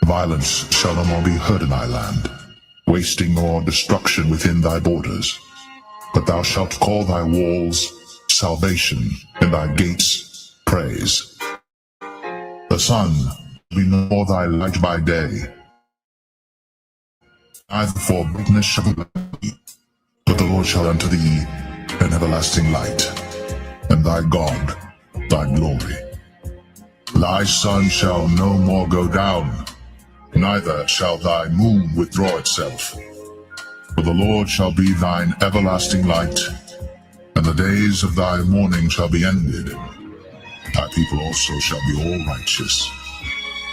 Violence shall no more be heard in thy land, wasting nor destruction within thy borders. But thou shalt call thy walls salvation, and thy gates praise. The sun be no more thy light by day, neither for brightness shall be thee, but the Lord shall unto thee an everlasting light, and thy God thy glory. Thy sun shall no more go down, neither shall thy moon withdraw itself. For the Lord shall be thine everlasting light, and the days of thy mourning shall be ended. Thy people also shall be all righteous.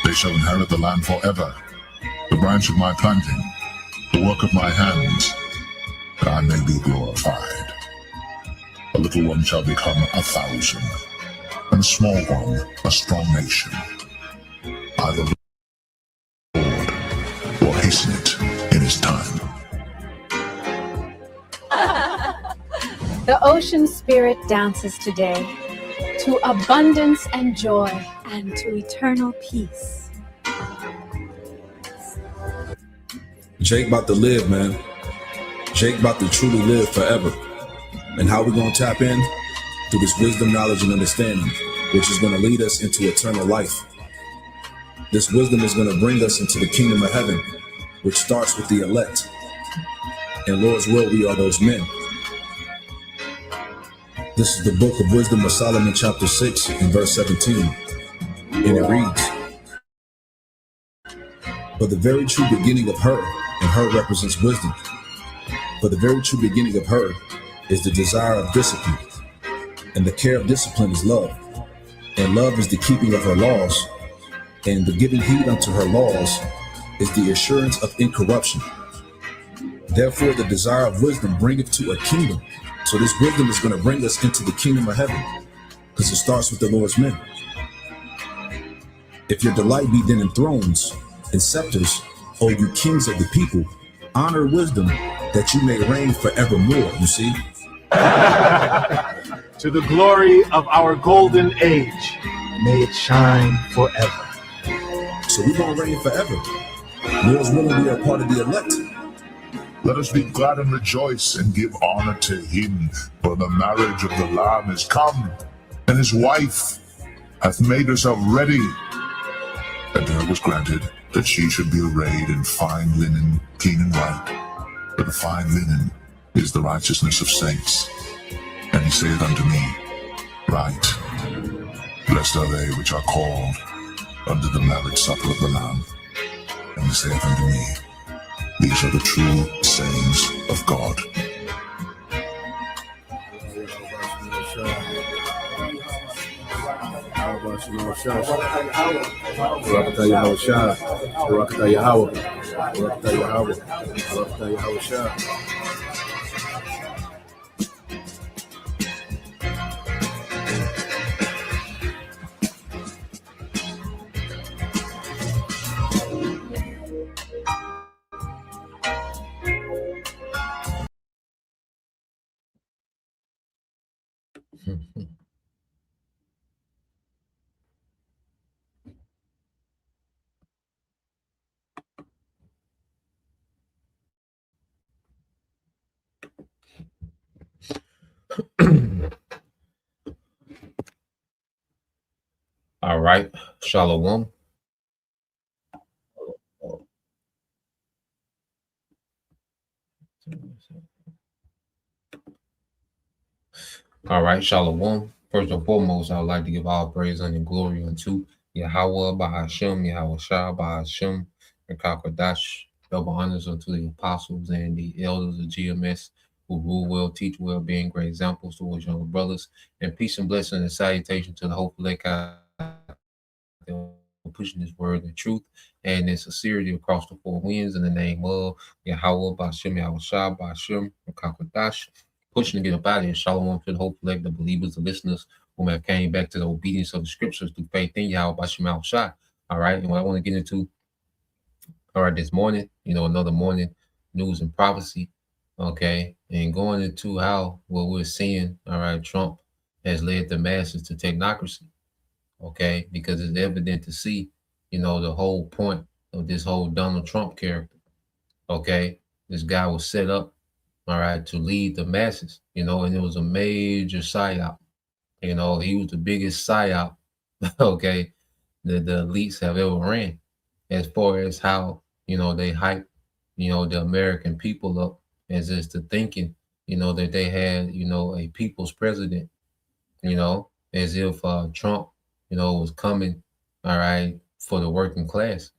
They shall inherit the land forever, the branch of my planting, the work of my hands, that I may be glorified. A little one shall become 1,000, and a small one a strong nation. I, the Lord, will hasten it in his time. The ocean spirit dances today to abundance and joy and to eternal peace. Jake about to live, man. Jake about to truly live forever. And how we gonna tap in? Through this wisdom, knowledge, and understanding, which is gonna lead us into eternal life. This wisdom is gonna bring us into the kingdom of heaven, which starts with the elect. In Lord's will, we are those men. This is the book of Wisdom of Solomon, chapter 6, and verse 17. And it reads, "For the very true beginning of her," and her represents wisdom, "for the very true beginning of her is the desire of discipline, and the care of discipline is love. And love is the keeping of her laws, and the giving heed unto her laws is the assurance of incorruption. Therefore the desire of wisdom bringeth to a kingdom." So this wisdom is going to bring us into the kingdom of heaven, because it starts with the Lord's men. "If your delight be then in thrones and scepters, O you kings of the people, honor wisdom, that you may reign forevermore." You see? To the glory of our golden age, may it shine forever. So we're going to reign forever. Lord's willing, we are part of the elect. Let us be glad and rejoice and give honor to him, for the marriage of the Lamb is come, and his wife hath made herself ready. And her was granted that she should be arrayed in fine linen, clean and white, for the fine linen is the righteousness of saints. And he saith unto me, Right, blessed are they which are called unto the marriage supper of the Lamb. And he saith unto me, These are the true sayings of God. All right, Shalom. All right, Shalom. First and foremost, I would like to give all praise and glory unto Yahweh, Bahashem, Yahweh Shah, Bahashem, and Kakadash. Double honors unto the apostles and the elders of GMS who rule well, teach well, being great examples towards younger brothers. And peace and blessing and salutation to the hopeful pushing this word and truth and in sincerity across the four winds in the name of Yahweh, Bahashem, Yahweh Shah, Bahashem, and Kakadash. Pushing to get up out of here. Shalom to the whole elect, the believers, the listeners who have came back to the obedience of the scriptures through faith in Yahweh Bashem Al Shai. All right. And what I want to get into, all right, this morning, another morning news and prophecy. Okay. And going into how what we're seeing, all right, Trump has led the masses to technocracy. Okay. Because it's evident to see, the whole point of this whole Donald Trump character. Okay, this guy was set up, all right, to lead the masses, and it was a major psyop. He was the biggest psyop, okay, that the elites have ever ran, as far as how they hype, the American people up, as is to thinking, that they had, a people's president, as if Trump, was coming, all right, for the working class,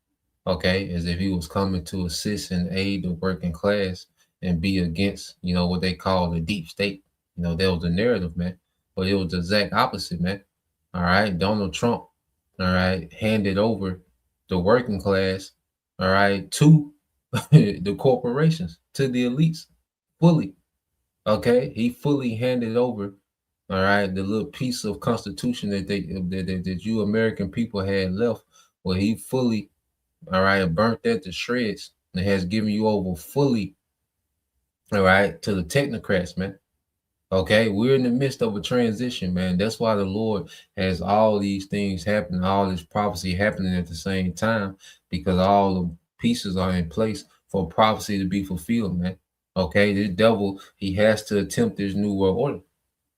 okay, as if he was coming to assist and aid the working class and be against, what they call the deep state. That was the narrative, man. But it was the exact opposite, man. All right, Donald Trump, all right, handed over the working class, all right, to the corporations, to the elites, fully. Okay, he fully handed over, all right, the little piece of constitution that you American people had left, where he fully, all right, burnt that to shreds and has given you over fully, all right, to the technocrats, man. Okay, we're in the midst of a transition, man. That's why the Lord has all these things happening, all this prophecy happening at the same time, because all the pieces are in place for prophecy to be fulfilled, man. Okay, this devil, he has to attempt this new world order.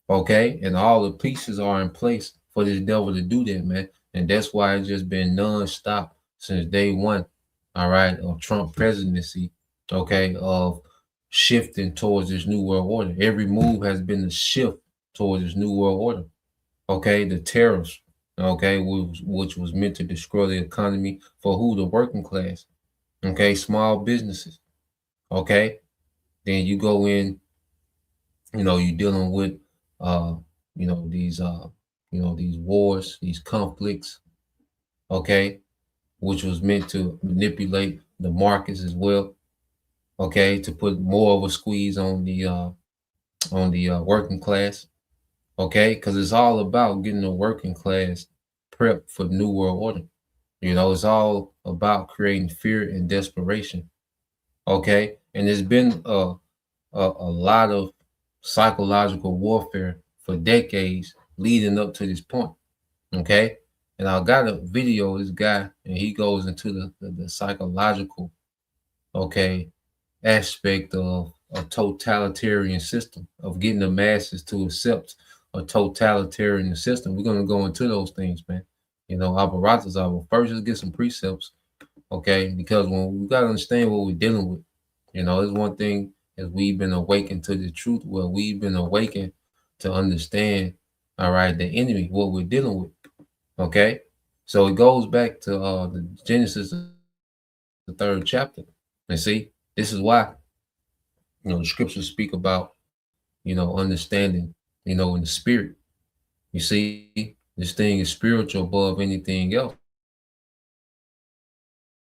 Okay, and all the pieces are in place for this devil to do that, man. And that's why it's just been non-stop since day one, all right, of Trump presidency, okay, of shifting towards this new world order. Every move has been a shift towards this new world order. Okay, the tariffs, okay, which was meant to destroy the economy for who? The working class. Okay, small businesses. Okay, then you go in, you're dealing with these these wars, these conflicts, okay, which was meant to manipulate the markets as well, okay, to put more of a squeeze on the working class, okay, because it's all about getting the working class prepped for the new world order. It's all about creating fear and desperation, okay, and there's been a lot of psychological warfare for decades leading up to this point, okay, and I got a video of this guy, and he goes into the psychological, okay, aspect of a totalitarian system, of getting the masses to accept a totalitarian system. We're going to go into those things, man. Apparatus, I will first just get some precepts, okay, because when we got to understand what we're dealing with, it's one thing as we've been awakened to the truth, well, we've been awakened to understand, all right, the enemy, what we're dealing with, okay. So it goes back to the Genesis, the 3rd chapter, and see, this is why the scriptures speak about understanding in the spirit. You see, this thing is spiritual above anything else.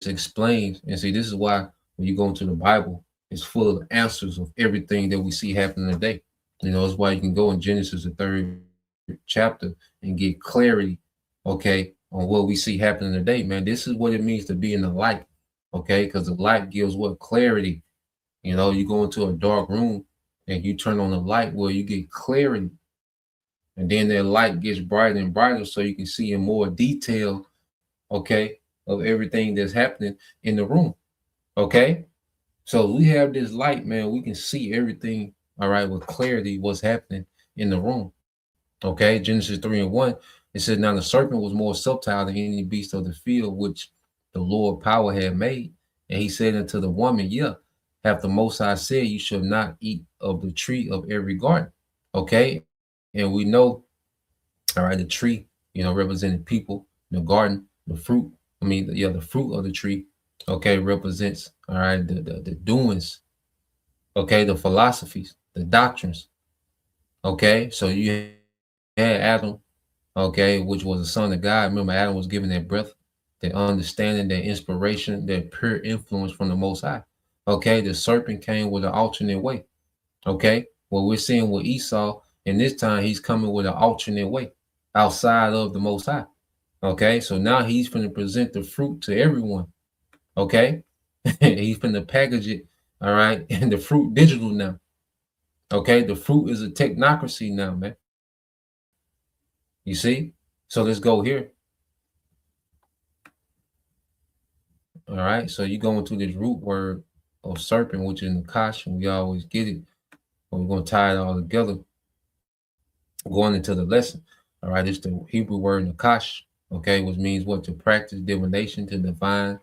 It explains, and see, this is why when you go into the Bible, it's full of answers of everything that we see happening today. That's why you can go in Genesis, the 3rd chapter, and get clarity, okay, on what we see happening today, man. This is what it means to be in the light, okay, because the light gives what? Clarity. You go into a dark room and you turn on the light where you get clarity. And then that light gets brighter and brighter so you can see in more detail, okay, of everything that's happening in the room. Okay. So we have this light, man. We can see everything, all right, with clarity, what's happening in the room. Okay. Genesis 3:1, it said, now the serpent was more subtle than any beast of the field, which the Lord power had made. And he said unto the woman, yeah, have the Most High said, you shall not eat of the tree of every garden. Okay. And we know, all right, the tree, representing people, the garden, the fruit. The fruit of the tree, okay, represents, all right, the doings, okay, the philosophies, the doctrines. Okay. So you had Adam, okay, which was the son of God. Remember, Adam was given that breath, that understanding, that inspiration, that pure influence from the Most High. Okay, the serpent came with an alternate way. Okay, what we're seeing with Esau, and this time he's coming with an alternate way outside of the Most High. Okay, so now he's going to present the fruit to everyone. Okay, he's going to package it, all right, and the fruit digital now. Okay, the fruit is a technocracy now, man. You see? So let's go here. All right. So you go into this root word of serpent, which is nakash, and we always get it. But we're going to tie it all together going into the lesson. All right. It's the Hebrew word nakash, okay, which means what? To practice divination, to divine,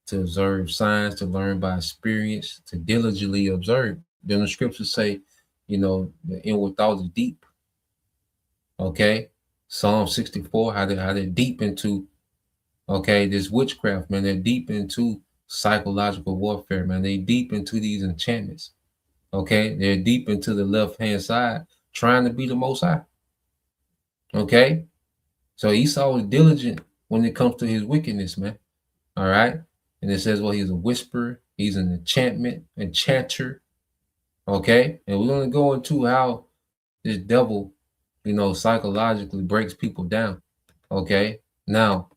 to observe signs, to learn by experience, to diligently observe. Then the scriptures say, the inward thoughts is deep. Okay. Psalm 64, how they're deep into, okay, this witchcraft, man. They're deep into psychological warfare, man. They deep into these enchantments. Okay. They're deep into the left hand side, trying to be the most high. Okay. So Esau is diligent when it comes to his wickedness, man. All right. And it says, well, he's a whisperer, he's an enchanter. Okay. And we're going to go into how this devil, psychologically breaks people down. Okay. Now,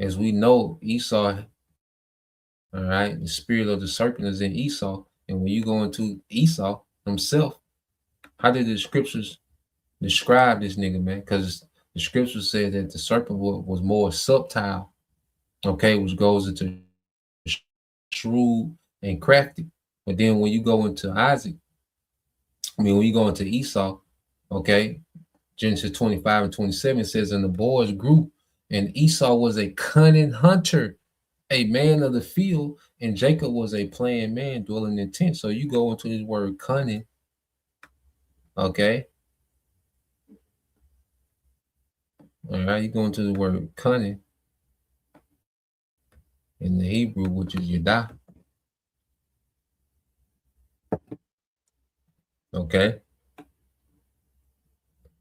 as we know, Esau, all right, the spirit of the serpent is in Esau. And when you go into Esau himself, how did the scriptures describe this nigga, man? Because the scriptures said that the serpent was more subtle, okay, which goes into shrewd and crafty. But then when you go into when you go into Esau, okay, Genesis 25 and 27 says, and the boys grew, and Esau was a cunning hunter, a man of the field, and Jacob was a plain man dwelling in tents. So you go into this word cunning, okay. All right, you go into the word cunning in the Hebrew, which is yadah. Okay.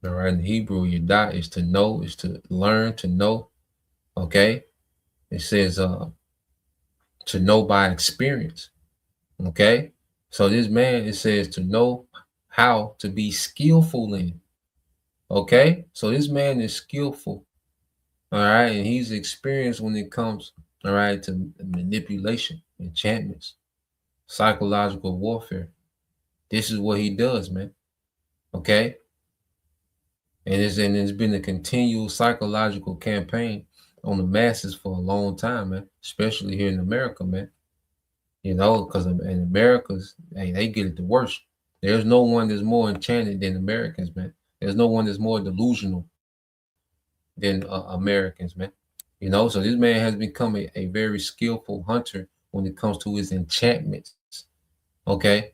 All right, in the Hebrew, yadah is to know, is to learn, to know. Okay. It says to know by experience. Okay. So this man, it says to know how to be skillful in. Okay. So this man is skillful. All right. And he's experienced when it comes, all right, to manipulation, enchantments, psychological warfare. This is what he does, man. Okay. And it's been a continual psychological campaign on the masses for a long time, man, especially here in America, man. Because in America's, hey, they get it the worst. There's no one that's more enchanted than Americans, man. There's no one that's more delusional than Americans, man. So this man has become a very skillful hunter when it comes to his enchantments. Okay.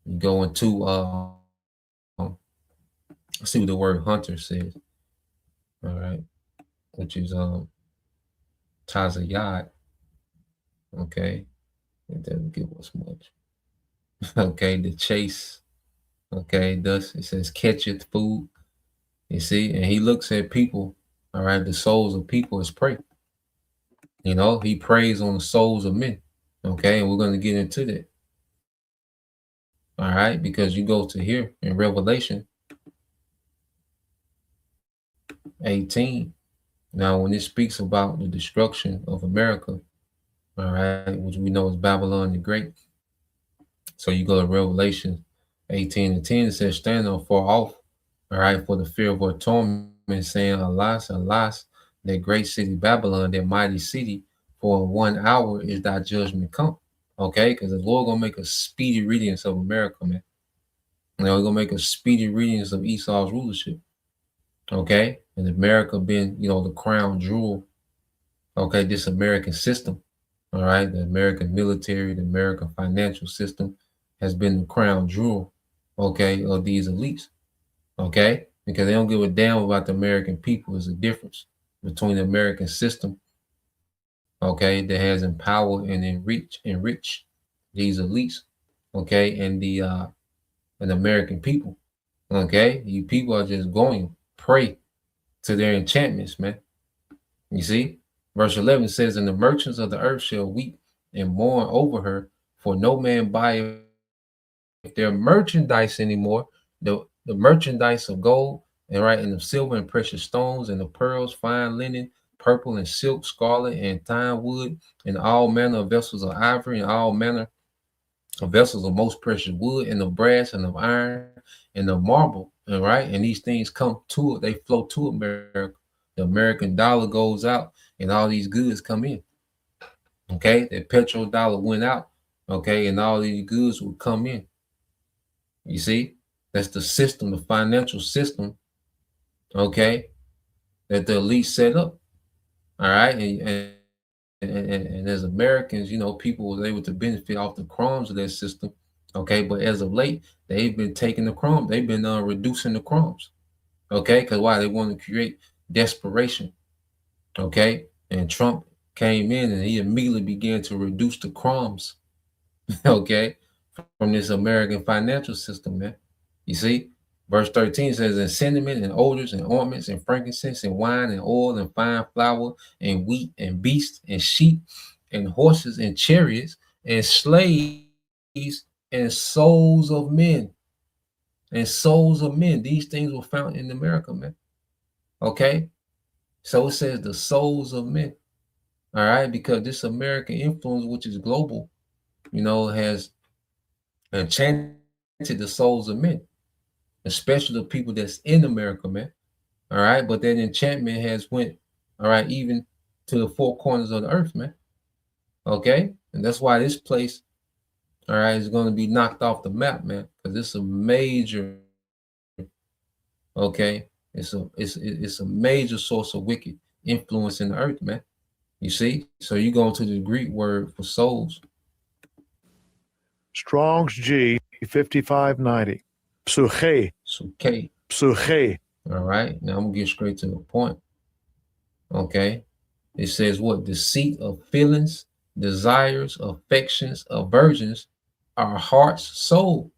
You go into, see what the word hunter says. All right. Which is Tazayat. Okay. It doesn't give us much. Okay, the chase. Okay, thus it says catcheth food. You see, and he looks at people, all right, the souls of people as prey. He preys on the souls of men. Okay, and we're going to get into that. All right, because you go to here in Revelation 18. Now, when it speaks about the destruction of America, all right, which we know is Babylon the Great. So you go to Revelation 18 and 10, it says, stand up far off, all right, for the fear of our torment, saying, alas, alas, that great city Babylon, that mighty city, for 1 hour is thy judgment come. Okay, because the Lord gonna make a speedy readings of America, man. He's gonna make a speedy readings of Esau's rulership. Okay, and America being, the crown jewel. Okay, this American system. All right, the American military, the American financial system has been the crown jewel, okay, of these elites, okay, because they don't give a damn about the American people. There's a difference between the American system, okay, that has empowered and enrich these elites, okay, and the American people, okay. You people are just going prey to their enchantments, man. You see, verse 11 says, and the merchants of the earth shall weep and mourn over her, for no man buyeth their merchandise anymore, the merchandise of gold, and right, and of silver and precious stones, and of pearls, fine linen, purple and silk, scarlet and thyme wood, and all manner of vessels of ivory, and all manner of vessels of most precious wood, and of brass, and of iron, and of marble. All right, and these things come to it, they flow to America. the American dollar goes out and all these goods come in. Okay, the petrodollar went out. Okay, and all these goods would come in. You see, that's the system, the financial system. Okay, that the elite set up. All right, and as Americans, people was able to benefit off the crumbs of that system. Okay, but as of late, they've been taking the crumbs. They've been reducing the crumbs. Okay, because why? They want to create desperation. Okay, and Trump came in and he immediately began to reduce the crumbs. Okay, from this American financial system, man. You see, verse 13 says, "And cinnamon and odors and ointments and frankincense and wine and oil and fine flour and wheat and beasts and sheep and horses and chariots and slaves and souls of men." And souls of men. These things were found in America, man. Okay? So it says the souls of men. All right? Because this American influence, which is global, has enchanted the souls of men, especially the people that's in America, man. All right? But that enchantment has went, all right, even to the four corners of the earth, man. Okay? And that's why this place, all right, is going to be knocked off the map, man, because it's a major, okay, it's a major source of wicked influence in the earth, man. You see? So you go into the Greek word for souls. Strong's G 5590. Psuche. Suke. Psuche. All right. Now I'm gonna get straight to the point. Okay. It says what? The seat of feelings, desires, affections, aversions, our heart's soul.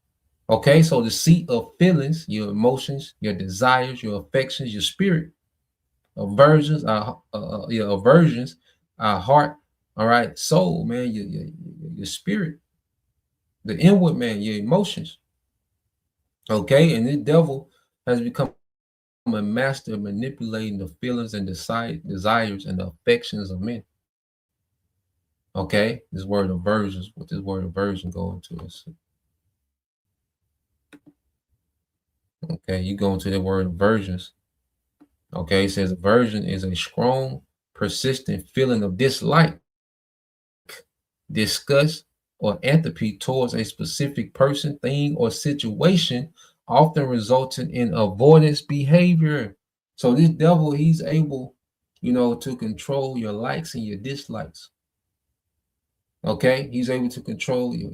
Okay, so the seat of feelings, your emotions, your desires, your affections, your spirit, aversions, your aversions, our heart, all right, soul, man, your spirit, the inward man, your emotions. Okay, and the devil has become a master of manipulating the feelings and desires and the affections of men. Okay, this word aversions, what this word aversion going to us. Okay, you go into the word aversions. Okay, it says aversion is a strong, persistent feeling of dislike, disgust, or antipathy towards a specific person, thing, or situation, often resulting in avoidance behavior. So this devil, he's able, to control your likes and your dislikes. Okay, he's able to control your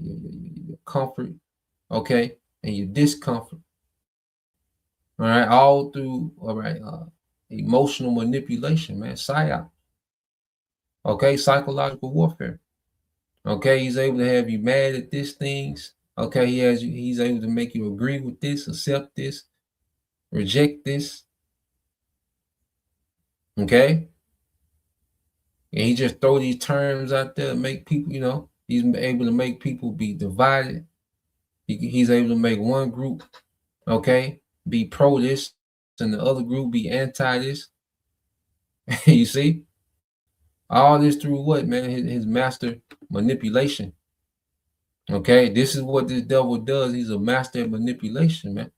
comfort, okay, and your discomfort. All right, all through, all right, emotional manipulation, man, psyop. Okay, psychological warfare. Okay, he's able to have you mad at these things. Okay, he's able to make you agree with this, accept this, reject this. Okay, and he just throw these terms out there, make people, he's able to make people be divided. He's able to make one group, okay, be pro this, and the other group be anti this. You see, all this through what, man? His master manipulation. Okay, this is what this devil does. He's a master of manipulation, man.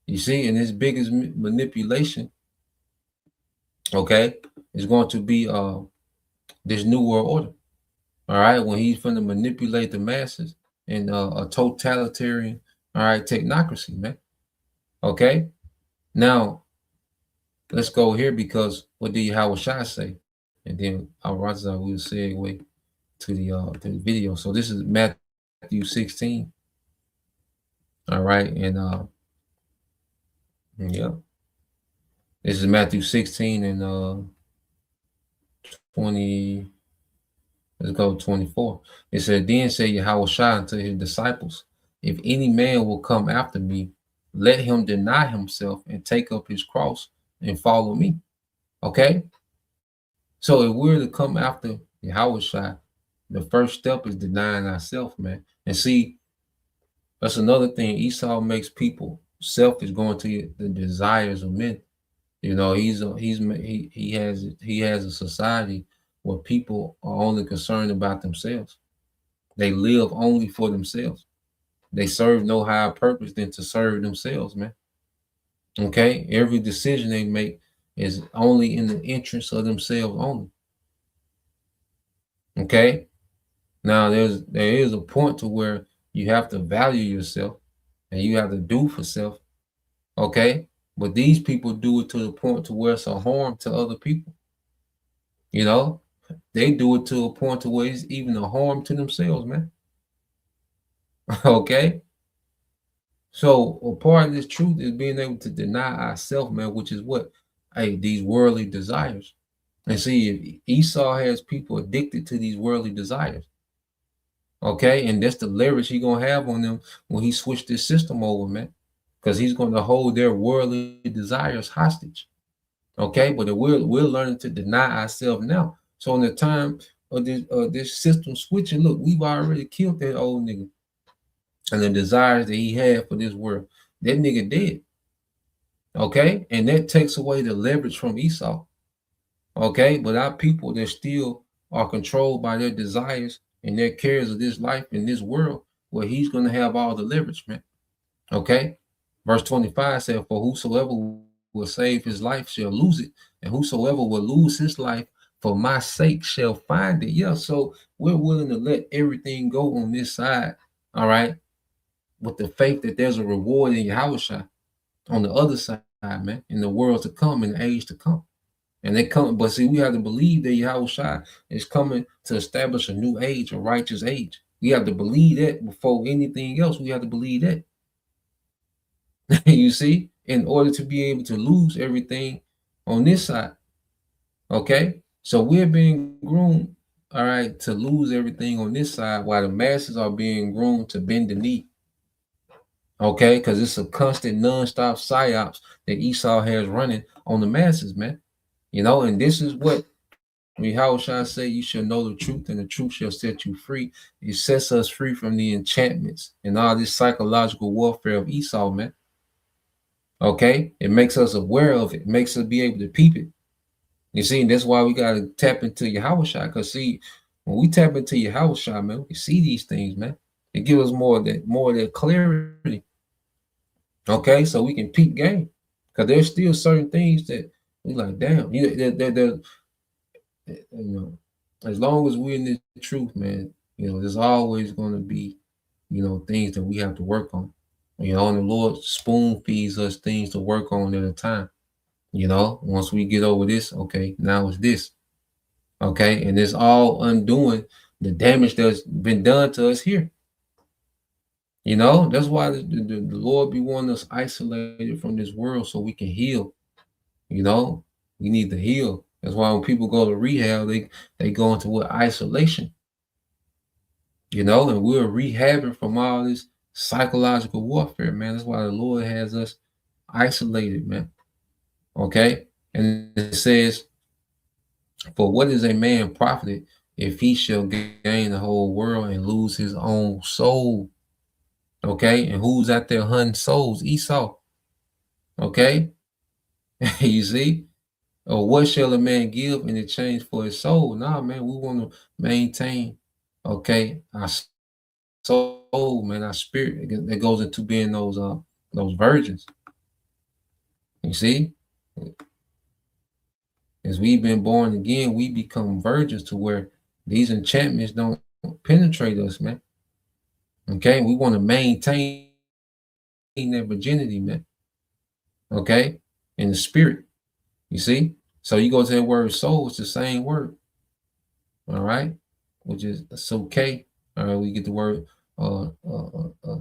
You see, and his biggest manipulation, okay, is going to be this new world order. All right, when he's going to manipulate the masses in a totalitarian, all right, technocracy, man. Okay, now let's go here because what did Howard Shah say? And then our Raza will segue to the video. So this is Matthew 16. All right, and yeah. This is Matthew 16 and 20. Let's go 24. It said, "Then said Yahweh Shai unto his disciples, If any man will come after me, let him deny himself and take up his cross and follow me." Okay? So if we're to come after Yahweh Shai, the first step is denying ourselves, man. And see, that's another thing. Esau makes people selfish, going to the desires of men. He has a society where people are only concerned about themselves. They live only for themselves. They serve no higher purpose than to serve themselves, man. Okay, every decision they make is only in the interest of themselves only. Okay. Now there is a point to where you have to value yourself and you have to do for self. Okay. But these people do it to the point to where it's a harm to other people. You know, they do it to a point to where it's even a harm to themselves, man. Okay. So a part of this truth is being able to deny ourselves, man, which is what? Hey, these worldly desires. And see, if Esau has people addicted to these worldly desires, okay, and that's the leverage he's gonna have on them when he switched this system over, man, because he's gonna hold their worldly desires hostage. Okay, but we're learning to deny ourselves now. So in the time of this system switching, look, we've already killed that old nigga and the desires that he had for this world. That nigga dead. Okay, and that takes away the leverage from Esau. Okay, but our people that still are controlled by their desires and their cares of this life in this world, where he's going to have all the leverage, man. Okay, verse 25 said, "For whosoever will save his life shall lose it, and whosoever will lose his life for my sake shall find it." Yeah, so we're willing to let everything go on this side, all right, with the faith that there's a reward in Yahushua on the other side, man, in the world to come, in the age to come. And they come, but see, we have to believe that Yahushua is coming to establish a new age, a righteous age. We have to believe that before anything else. We have to believe that. You see, in order to be able to lose everything on this side. Okay, so we're being groomed, all right, to lose everything on this side, while the masses are being groomed to bend the knee. Okay, because it's a constant, non-stop psyops that Esau has running on the masses, man. You know, and this is what how shall I say, you shall know the truth, and the truth shall set you free. It sets us free from the enchantments and all this psychological warfare of Esau, man. Okay, it makes us aware of it, makes us be able to peep it. You see, and that's why we gotta tap into Yahushua. Because see, when we tap into Yahushua, man, we can see these things, man. It gives us more of that clarity. Okay, so we can peep game. Because there's still certain things that we like, damn, you know, as long as we're in the truth, man, there's always going to be, things that we have to work on. And the Lord spoon feeds us things to work on at a time. Once we get over this, okay, now it's this. Okay, and it's all undoing the damage that's been done to us here. That's why the Lord be wanting us isolated from this world so we can heal. We need to heal. That's why when people go to rehab, they go into what? Isolation. And we're rehabbing from all this psychological warfare, man. That's why the Lord has us isolated, man. Okay? And it says, "For what is a man profited if he shall gain the whole world and lose his own soul?" Okay? And who's out there hunting souls? Esau. Okay? You see? Or what shall a man give in exchange for his soul? Nah, man, we want to maintain, okay, our soul, man, our spirit that goes into being those virgins. You see, as we've been born again, we become virgins to where these enchantments don't penetrate us, man. Okay, we want to maintain that virginity, man. Okay, in the spirit. You see, so you go to that word soul, it's the same word. All right, which is okay. All right, we get the word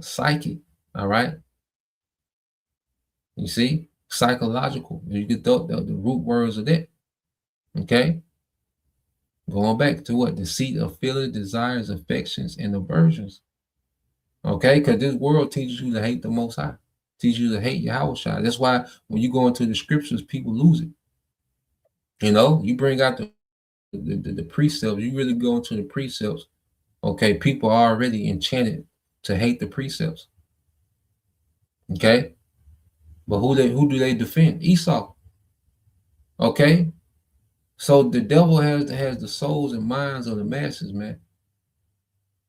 psychic. All right, you see, psychological. You get the root words of that. Okay, going back to what? The seat of feelings, desires, affections, and aversions. Okay, because this world teaches you to hate the Most High, teaches you to hate Yahushua. That's why when you go into the scriptures, people lose it. You bring out the precepts, you really go into the precepts. Okay, people are already enchanted to hate the precepts. Okay, but who do they defend? Esau. Okay, so the devil has the souls and minds of the masses, man.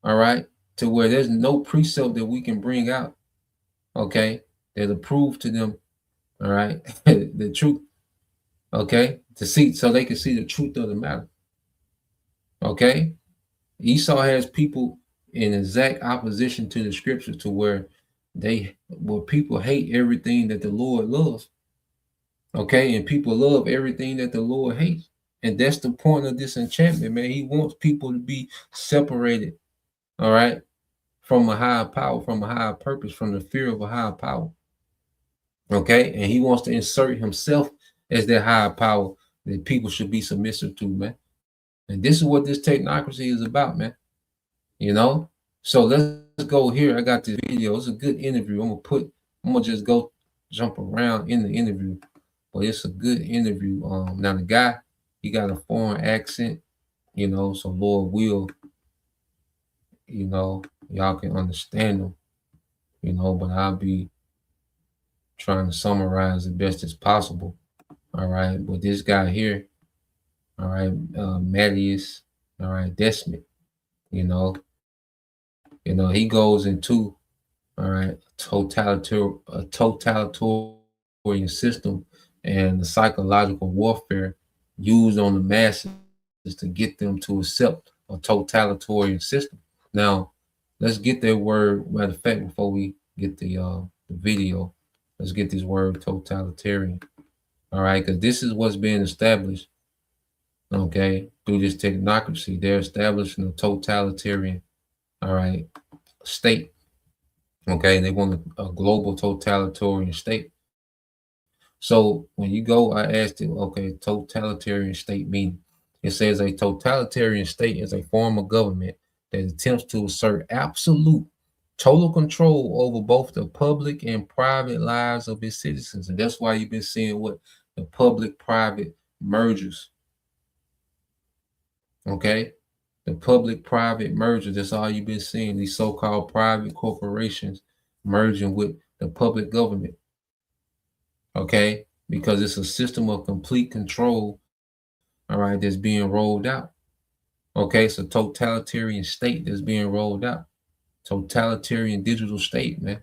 All right, to where there's no precept that we can bring out. Okay, that'll prove to them. All right, the truth. Okay, to see so they can see the truth of the matter. Okay, Esau has people in exact opposition to the scripture, to where people hate everything that the Lord loves. Okay, and people love everything that the Lord hates. And that's the point of this enchantment, man. He wants people to be separated, all right, from a higher power, from a higher purpose, from the fear of a higher power. Okay, and he wants to insert himself as that higher power that people should be submissive to, man. And this is what this technocracy is about, man. You know? So let's go here. I got this video. It's a good interview. I'm gonna just go jump around in the interview, but it's a good interview. Now the guy, he got a foreign accent, you know, so Lord will, you know, y'all can understand him, you know, but I'll be trying to summarize the best as possible. All right. But this guy here, all right, Mattias, all right, Desmond, you know, he goes into, all right, a totalitarian system and the psychological warfare used on the masses to get them to accept a totalitarian system. Now, let's get that word. Matter of fact, before we get the video, let's get this word totalitarian. All right, because this is what's being established. Okay, through this technocracy, they're establishing a totalitarian, all right, state. Okay, they want a global totalitarian state. So when you go, I asked it, okay, totalitarian state meaning. It says a totalitarian state is a form of government that attempts to assert absolute total control over both the public and private lives of its citizens. And that's why you've been seeing what the public-private mergers. Okay, the public-private mergers. That's all you've been seeing. These so-called private corporations merging with the public government. Okay, because it's a system of complete control, all right, that's being rolled out. Okay, it's a totalitarian state that's being rolled out. Totalitarian digital state, man.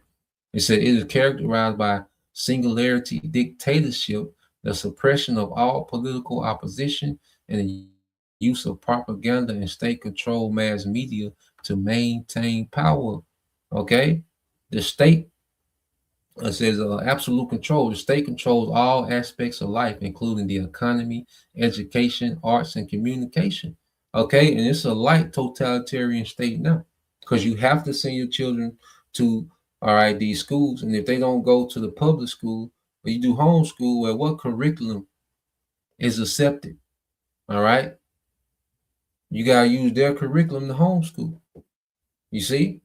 It said it is characterized by singularity, dictatorship, the suppression of all political opposition, and the use of propaganda and state-controlled mass media to maintain power. Okay, the state, it says absolute control. The state controls all aspects of life, including the economy, education, arts, and communication. Okay, and it's a light totalitarian state now, because you have to send your children to, all right, these schools, and if they don't go to the public school, or you do homeschool, well, what curriculum is accepted? All right, you gotta use their curriculum to homeschool. You see,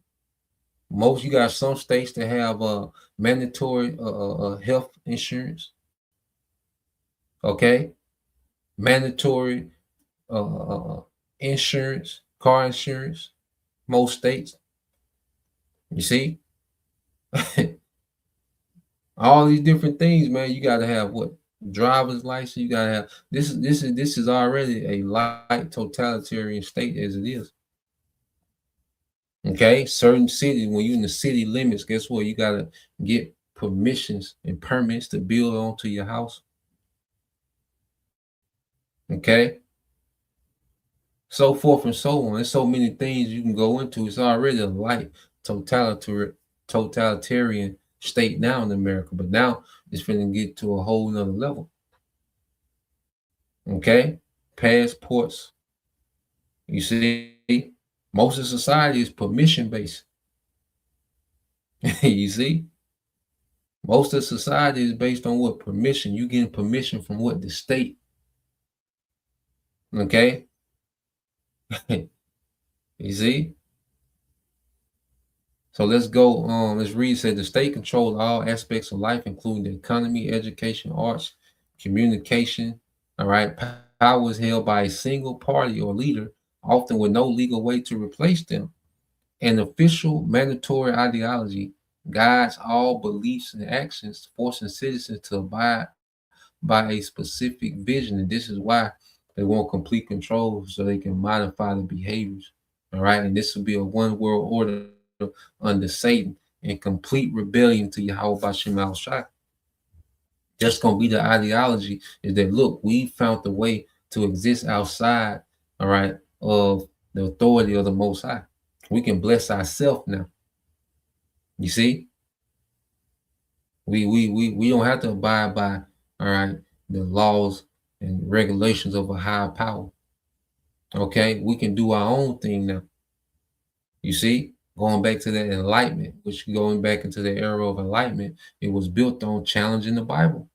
you got some states that have mandatory health insurance. Okay, mandatory insurance, car insurance. Most states. You see, all these different things, man. You got to have what? Driver's license. You got to have this. This is already a light totalitarian state as it is. Okay, certain cities, when you're in the city limits, guess what? You got to get permissions and permits to build onto your house. Okay, so forth and so on. There's so many things you can go into. It's already a light totalitarian state now in America, but now it's going to get to a whole nother level. Okay, passports. You see, most of society is permission based. You see, most of society is based on what? Permission. You getting permission from what? The state. Okay. You see? So let's go. Let's read. Said the state controls all aspects of life, including the economy, education, arts, communication. All right. Power is held by a single party or leader, often with no legal way to replace them. An official mandatory ideology guides all beliefs and actions, forcing citizens to abide by a specific vision. And this is why they want complete control, so they can modify the behaviors. All right. And this will be a one world order under Satan in complete rebellion to Yahweh Bashim al Shai. That's going to be the ideology, is that, look, we found the way to exist outside, all right, of the authority of the Most High. We can bless ourselves now. You see, we don't have to abide by, all right, the laws and regulations of a higher power. Okay, we can do our own thing now. You see, going back to that enlightenment, which going back into the era of enlightenment, it was built on challenging the Bible.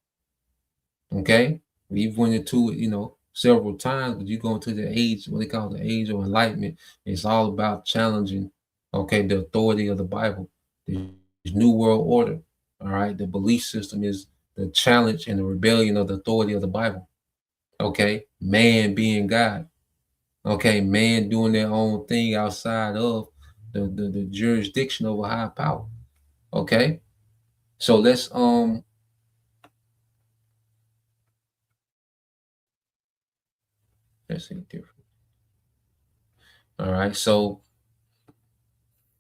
Okay, we've went into it, several times, but you go into the age, what they call the age of enlightenment. It's all about challenging, okay, the authority of the Bible, the new world order. All right, the belief system is the challenge and the rebellion of the authority of the Bible. Okay, man being God. Okay, man doing their own thing outside of the jurisdiction of a higher power. Okay, so let's see different. All right, so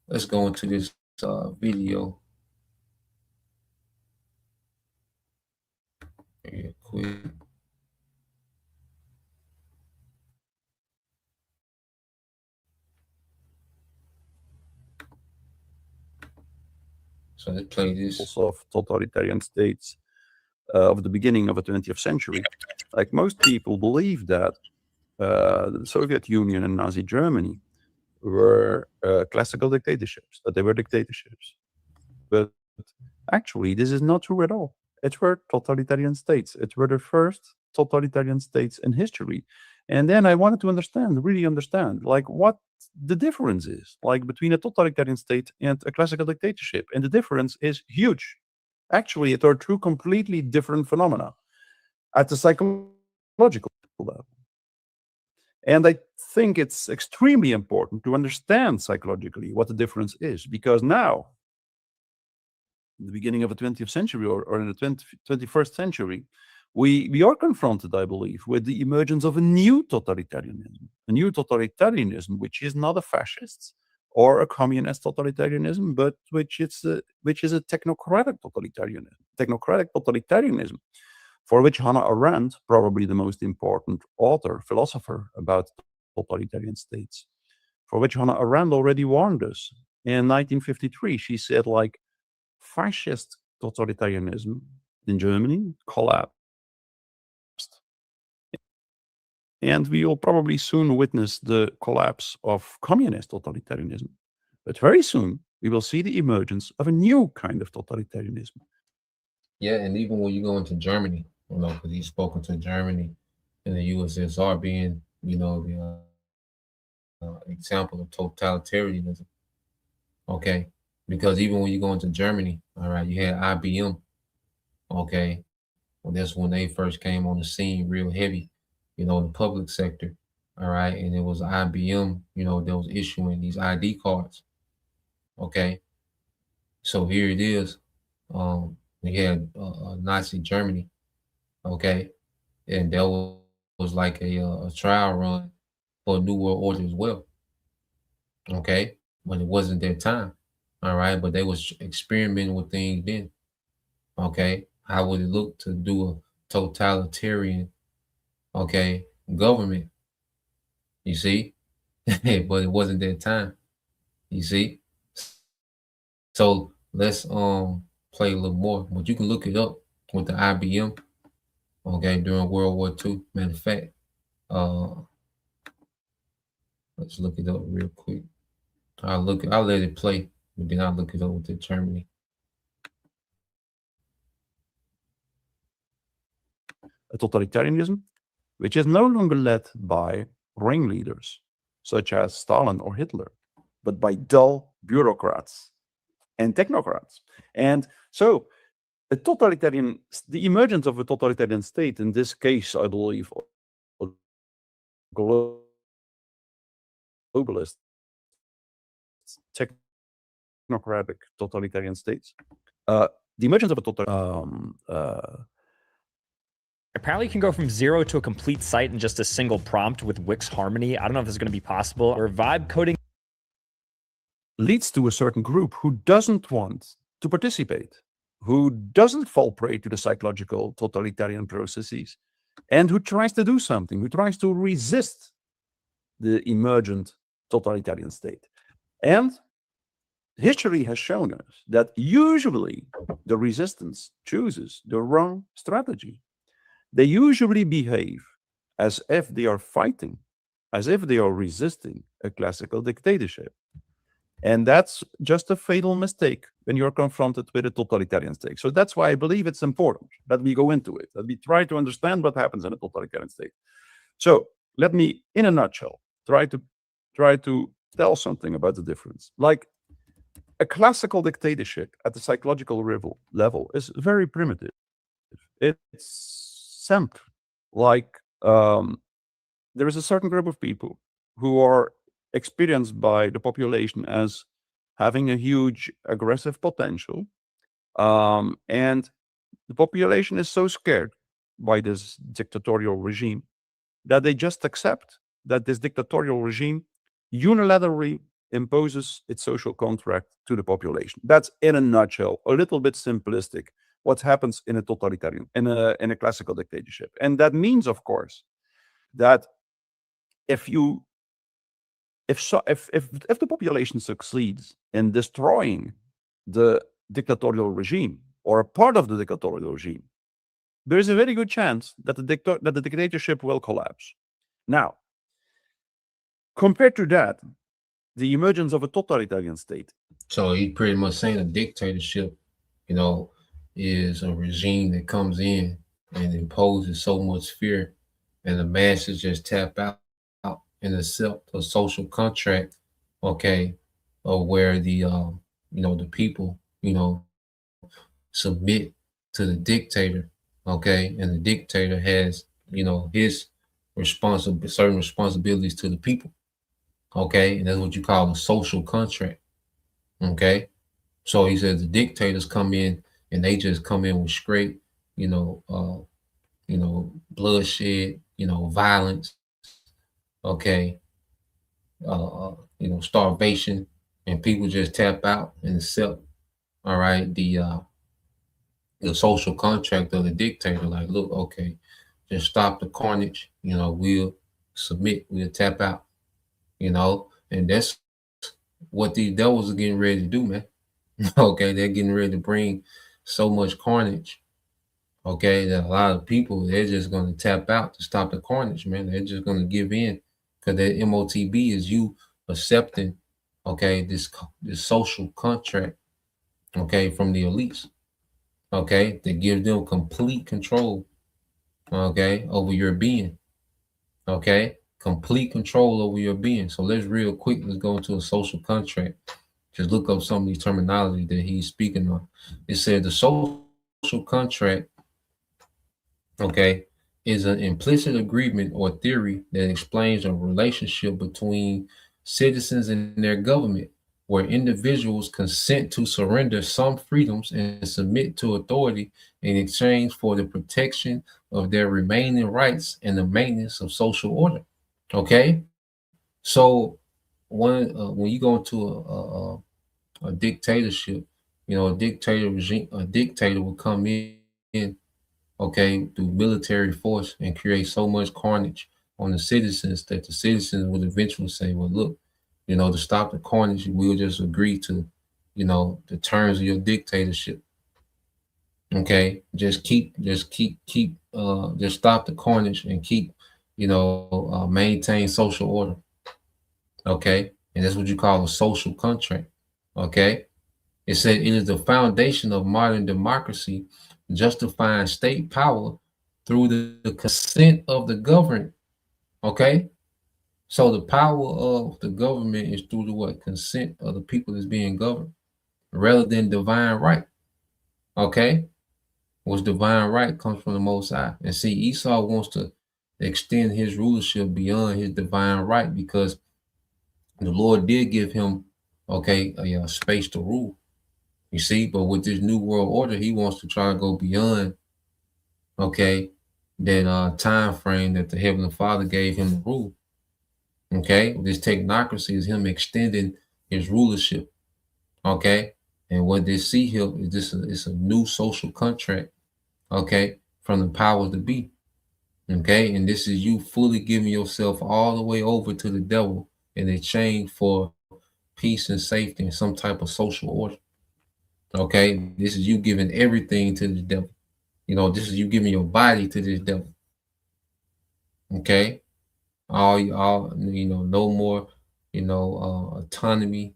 let's go into this video real quick. So let's play this. Of totalitarian states of the beginning of the 20th century. Like most people believe that the Soviet Union and Nazi Germany were classical dictatorships, that they were dictatorships. But actually, this is not true at all. It were totalitarian states. It were the first totalitarian states in history. And then I wanted to understand, really understand, like what the difference is, like between a totalitarian state and a classical dictatorship. And the difference is huge. Actually, it are two completely different phenomena at the psychological level. And I think it's extremely important to understand psychologically what the difference is, because now, in the beginning of the 20th century or in the 21st century, we are confronted, I believe, with the emergence of a new totalitarianism, which is not a fascist or a communist totalitarianism, but which is a technocratic totalitarianism, for which Hannah Arendt, probably the most important author, philosopher about totalitarian states, for which Hannah Arendt already warned us. In 1953, she said, like, fascist totalitarianism in Germany collapsed. And we will probably soon witness the collapse of communist totalitarianism. But very soon, we will see the emergence of a new kind of totalitarianism. Yeah, and even when you go into Germany, because he's spoken to Germany and the USSR being, the example of totalitarianism. Okay, because even when you go into Germany, all right, you had IBM. Okay, well, that's when they first came on the scene real heavy, in the public sector. All right, and it was IBM, that was issuing these ID cards. Okay, so here it is. We had Nazi Germany. Okay, and that was like a trial run for a new world order as well. Okay, but it wasn't their time. All right, but they was experimenting with things then. Okay, how would it look to do a totalitarian, okay, government? You see, but it wasn't their time. You see, so let's play a little more. But you can look it up with the IBM. Okay, during World War II. Matter of fact, let's look it up real quick. I'll let it play, but then I'll look it up with the Germany. A totalitarianism which is no longer led by ringleaders such as Stalin or Hitler, but by dull bureaucrats and technocrats. And so the emergence of a totalitarian state, in this case, I believe, globalist, technocratic totalitarian states, the emergence of a Apparently you can go from 0 to a complete site in just a single prompt with Wix Harmony. I don't know if this is going to be possible. Or vibe coding leads to a certain group who doesn't want to participate. who doesn't fall prey to the psychological totalitarian processes, and who tries to do something, who tries to resist the emergent totalitarian state. And history has shown us that usually the resistance chooses the wrong strategy. They usually behave as if they are fighting, as if they are resisting a classical dictatorship. And that's just a fatal mistake when you're confronted with a totalitarian state. So that's why I believe it's important that we go into it, that we try to understand what happens in a totalitarian state. So let me, in a nutshell, try to tell something about the difference. Like a classical dictatorship at the psychological level is very primitive. It's simple. Like there is a certain group of people who are experienced by the population as having a huge aggressive potential. And the population is so scared by this dictatorial regime that they just accept that this dictatorial regime unilaterally imposes its social contract to the population. That's in a nutshell, a little bit simplistic, what happens in a totalitarian, in a classical dictatorship. And that means, of course, that if the population succeeds in destroying the dictatorial regime or a part of the dictatorial regime, there is a very good chance that the dictatorship will collapse. Now, compared to that, the emergence of a totalitarian state. So he's pretty much saying a dictatorship, you know, is a regime that comes in and imposes so much fear, and the masses just tap out and accept a social contract, okay, of where the people, submit to the dictator, okay, and the dictator has, his certain responsibilities to the people, okay, and that's what you call a social contract, okay. So he says the dictators come in and they just come in with straight, you know, uh, bloodshed, violence, okay, starvation, and people just tap out and accept, all right, the social contract of the dictator. Like, look, okay, just stop the carnage, we'll submit, we'll tap out, and that's what these devils are getting ready to do, man. Okay, they're getting ready to bring so much carnage. Okay, that a lot of people they're just gonna tap out to stop the carnage, man. They're just gonna give in because that MOTB is you accepting, okay, this social contract, okay, from the elites, okay, that gives them complete control, okay, over your being, okay, complete control over your being. So let's go into a social contract. Just look up some of these terminology that he's speaking on. It said the social contract, okay, is an implicit agreement or theory that explains a relationship between citizens and their government, where individuals consent to surrender some freedoms and submit to authority in exchange for the protection of their remaining rights and the maintenance of social order. Okay, so when you go into a dictatorship, a dictator regime, a dictator will come in, okay, through military force and create so much carnage on the citizens that the citizens would eventually say, well, look, to stop the carnage, we'll just agree to, the terms of your dictatorship. Okay, just stop the carnage and keep, maintain social order. Okay, and that's what you call a social contract. Okay, it said it is the foundation of modern democracy, justifying state power through the consent of the governed. Okay, so the power of the government is through the what consent of the people that's being governed, rather than divine right. Okay, which divine right comes from the Most High. And see, Esau wants to extend his rulership beyond his divine right because the Lord did give him, okay, a space to rule. You see, but with this new world order, he wants to try to go beyond, okay, that time frame that the Heavenly Father gave him to rule. Okay, this technocracy is him extending his rulership. Okay, And what they see here is this: it's a new social contract, okay, from the powers that be, okay. And this is you fully giving yourself all the way over to the devil in exchange for peace and safety and some type of social order. Okay, this is you giving everything to the devil. You know, this is you giving your body to this devil. Okay, all you know, no more, you know, autonomy.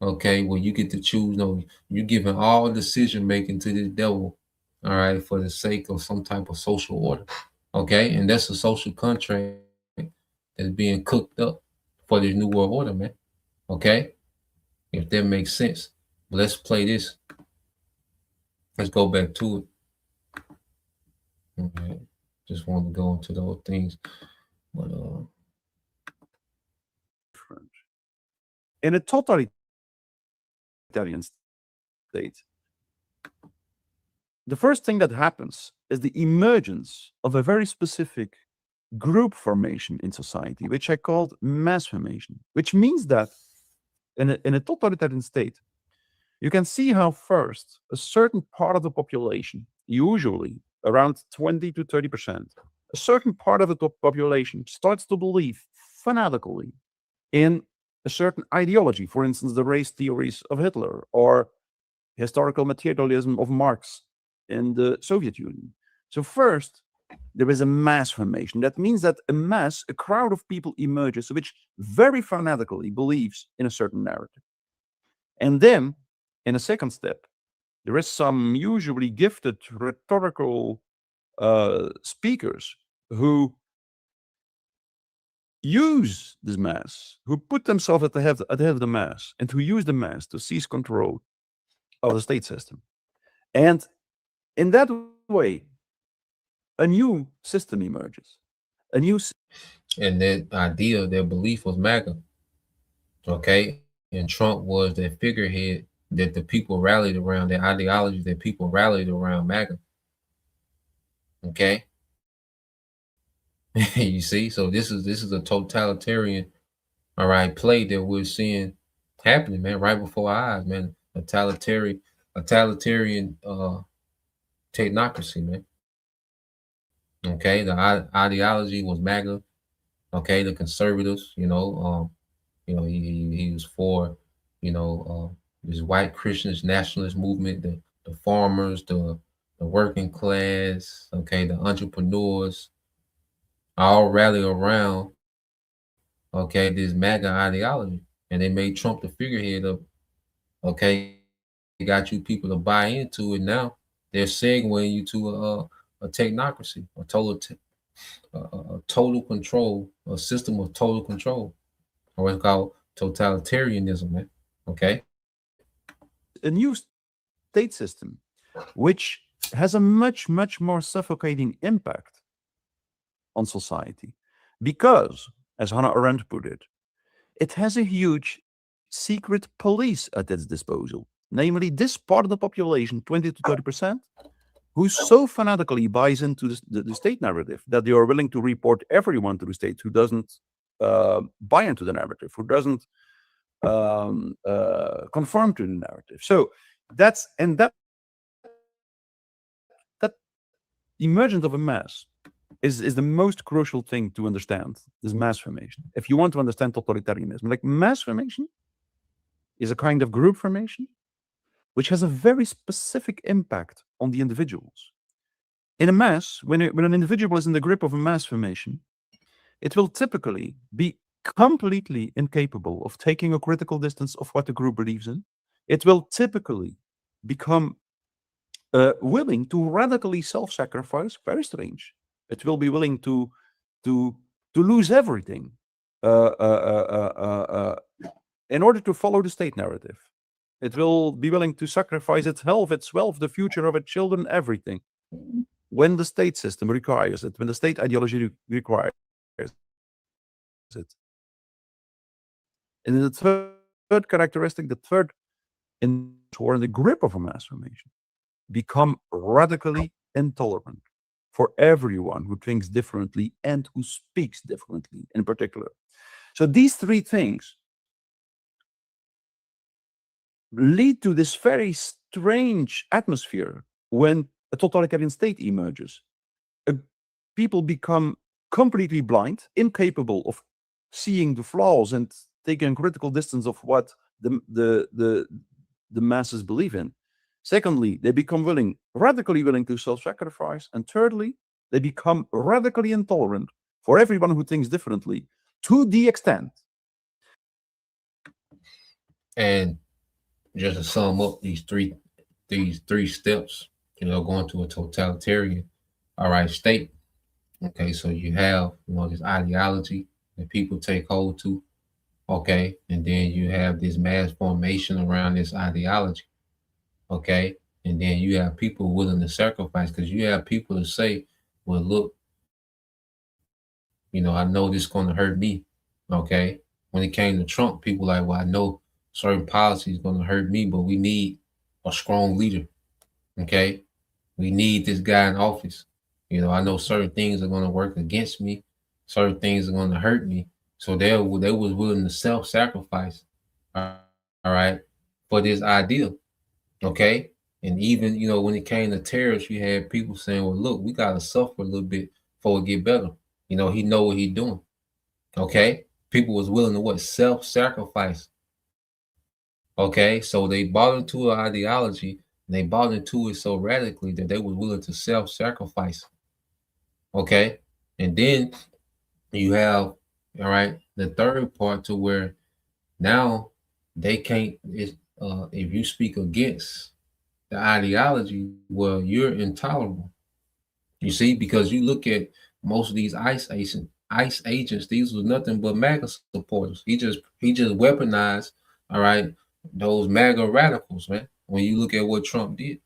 Okay, where you get to choose. No, you're giving all decision making to this devil. All right, for the sake of some type of social order. Okay, and that's a social contract that's being cooked up for this new world order, man. Okay, if that makes sense. Let's play this. Let's go back to it. Okay. Just want to go into those things. But In a totalitarian state, the first thing that happens is the emergence of a very specific group formation in society, which I called mass formation, which means that in a totalitarian state, you can see how first a certain part of the population, usually around 20 to 30%, a certain part of the population starts to believe fanatically in a certain ideology, for instance, the race theories of Hitler or historical materialism of Marx in the Soviet Union. So first, there is a mass formation. That means that a crowd of people emerges which very fanatically believes in a certain narrative. And then, in a second step, there is some usually gifted rhetorical speakers who use this mass, who put themselves at the head of the mass, and who use the mass to seize control of the state system. And in that way, a new system emerges. and that idea, their belief was MAGA. Okay. And Trump was that figurehead that the people rallied around, the ideology that people rallied around MAGA. Okay. You see, so this is a totalitarian, all right, play that we're seeing happening, man, right before our eyes, man. A totalitarian technocracy, man. Okay, the ideology was MAGA. Okay, the conservatives, he was for, this white Christian nationalist movement, the farmers, the working class, okay, the entrepreneurs, all rally around, okay, this MAGA ideology, and they made Trump the figurehead of, okay, they got you people to buy into it. Now they're segueing you to a technocracy, a total control, a system of total control, or what's called totalitarianism, man. Okay. A new state system, which has a much, much more suffocating impact on society. Because, as Hannah Arendt put it, it has a huge secret police at its disposal. Namely, this part of the population, 20 to 30%, who so fanatically buys into the state narrative that they are willing to report everyone to the state who doesn't buy into the narrative, who doesn't conform to the narrative. So that emergence of a mass is the most crucial thing to understand, this mass formation. If you want to understand totalitarianism, like mass formation is a kind of group formation which has a very specific impact on the individuals. In a mass, when an individual is in the grip of a mass formation, it will typically be completely incapable of taking a critical distance of what the group believes in. It will typically become willing to radically self-sacrifice. Very strange. It will be willing to lose everything in order to follow the state narrative. It will be willing to sacrifice its health, its wealth, the future of its children, everything, when the state system requires it, when the state ideology requires it. And the third characteristic, the third, who are in the grip of a mass formation, become radically intolerant for everyone who thinks differently and who speaks differently in particular. So these three things lead to this very strange atmosphere when a totalitarian state emerges. People become completely blind, incapable of seeing the flaws and taking a critical distance of what the masses believe in. Secondly, they become radically willing to self-sacrifice. And thirdly, they become radically intolerant for everyone who thinks differently, to the extent. And just to sum up these three steps, going to a totalitarian, all right, state. Okay, so you have this ideology that people take hold to. Okay, and then you have this mass formation around this ideology. Okay, and then you have people willing to sacrifice, because you have people to say, well, look, I know this is going to hurt me. Okay, when it came to Trump, people like, well, I know certain policy is going to hurt me, but we need a strong leader. Okay, we need this guy in office. I know certain things are going to work against me, certain things are going to hurt me. So they was willing to self-sacrifice, all right, for this ideal. Okay. And even, when it came to tariffs, you had people saying, well, look, we got to suffer a little bit before it get better. He know what he doing. Okay. People was willing to what? Self-sacrifice. Okay. So they bought into an ideology, and they bought into it so radically that they were willing to self-sacrifice. Okay. And then you have, all right, the third part, to where now they can't, if you speak against the ideology, well, you're intolerable. You see, because you look at most of these ICE agents, these was nothing but MAGA supporters. He just weaponized, all right, those MAGA radicals, man. When you look at what Trump did,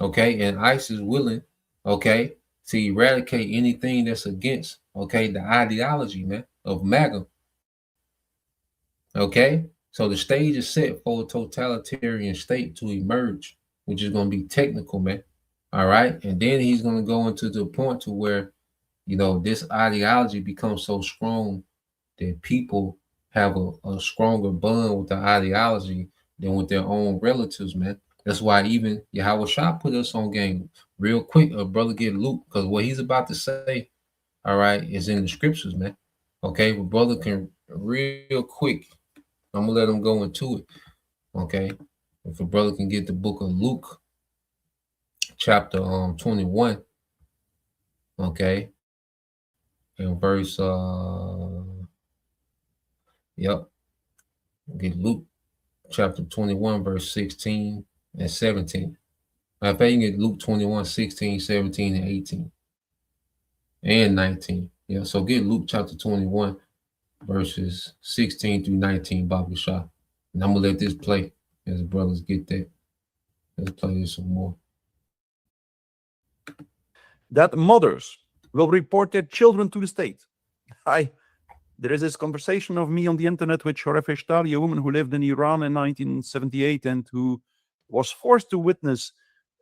okay, and ICE is willing, okay, to eradicate anything that's against, okay, the ideology, man, of MAGA. Okay, so the stage is set for a totalitarian state to emerge, which is going to be technical, man. All right, and then he's going to go into the point to where, this ideology becomes so strong that people have a stronger bond with the ideology than with their own relatives, man. That's why even Yahweh Shah put us on game real quick, brother get Luke, because what he's about to say, all right, is in the scriptures, man. Okay, but brother can real quick, I'm gonna let him go into it. Okay, if a brother can get the book of Luke, chapter 21, okay, and verse yep, get Luke chapter 21, verse 16 and 17. Matter of fact, you can get Luke 21, 16, 17, and 18, and 19. Yeah, so get Luke chapter 21, verses 16 through 19, Baba Shah. And I'm gonna let this play as the brothers get that. Let's play this some more. That mothers will report their children to the state. There is this conversation of me on the internet with Shoref Eshtali, a woman who lived in Iran in 1978 and who was forced to witness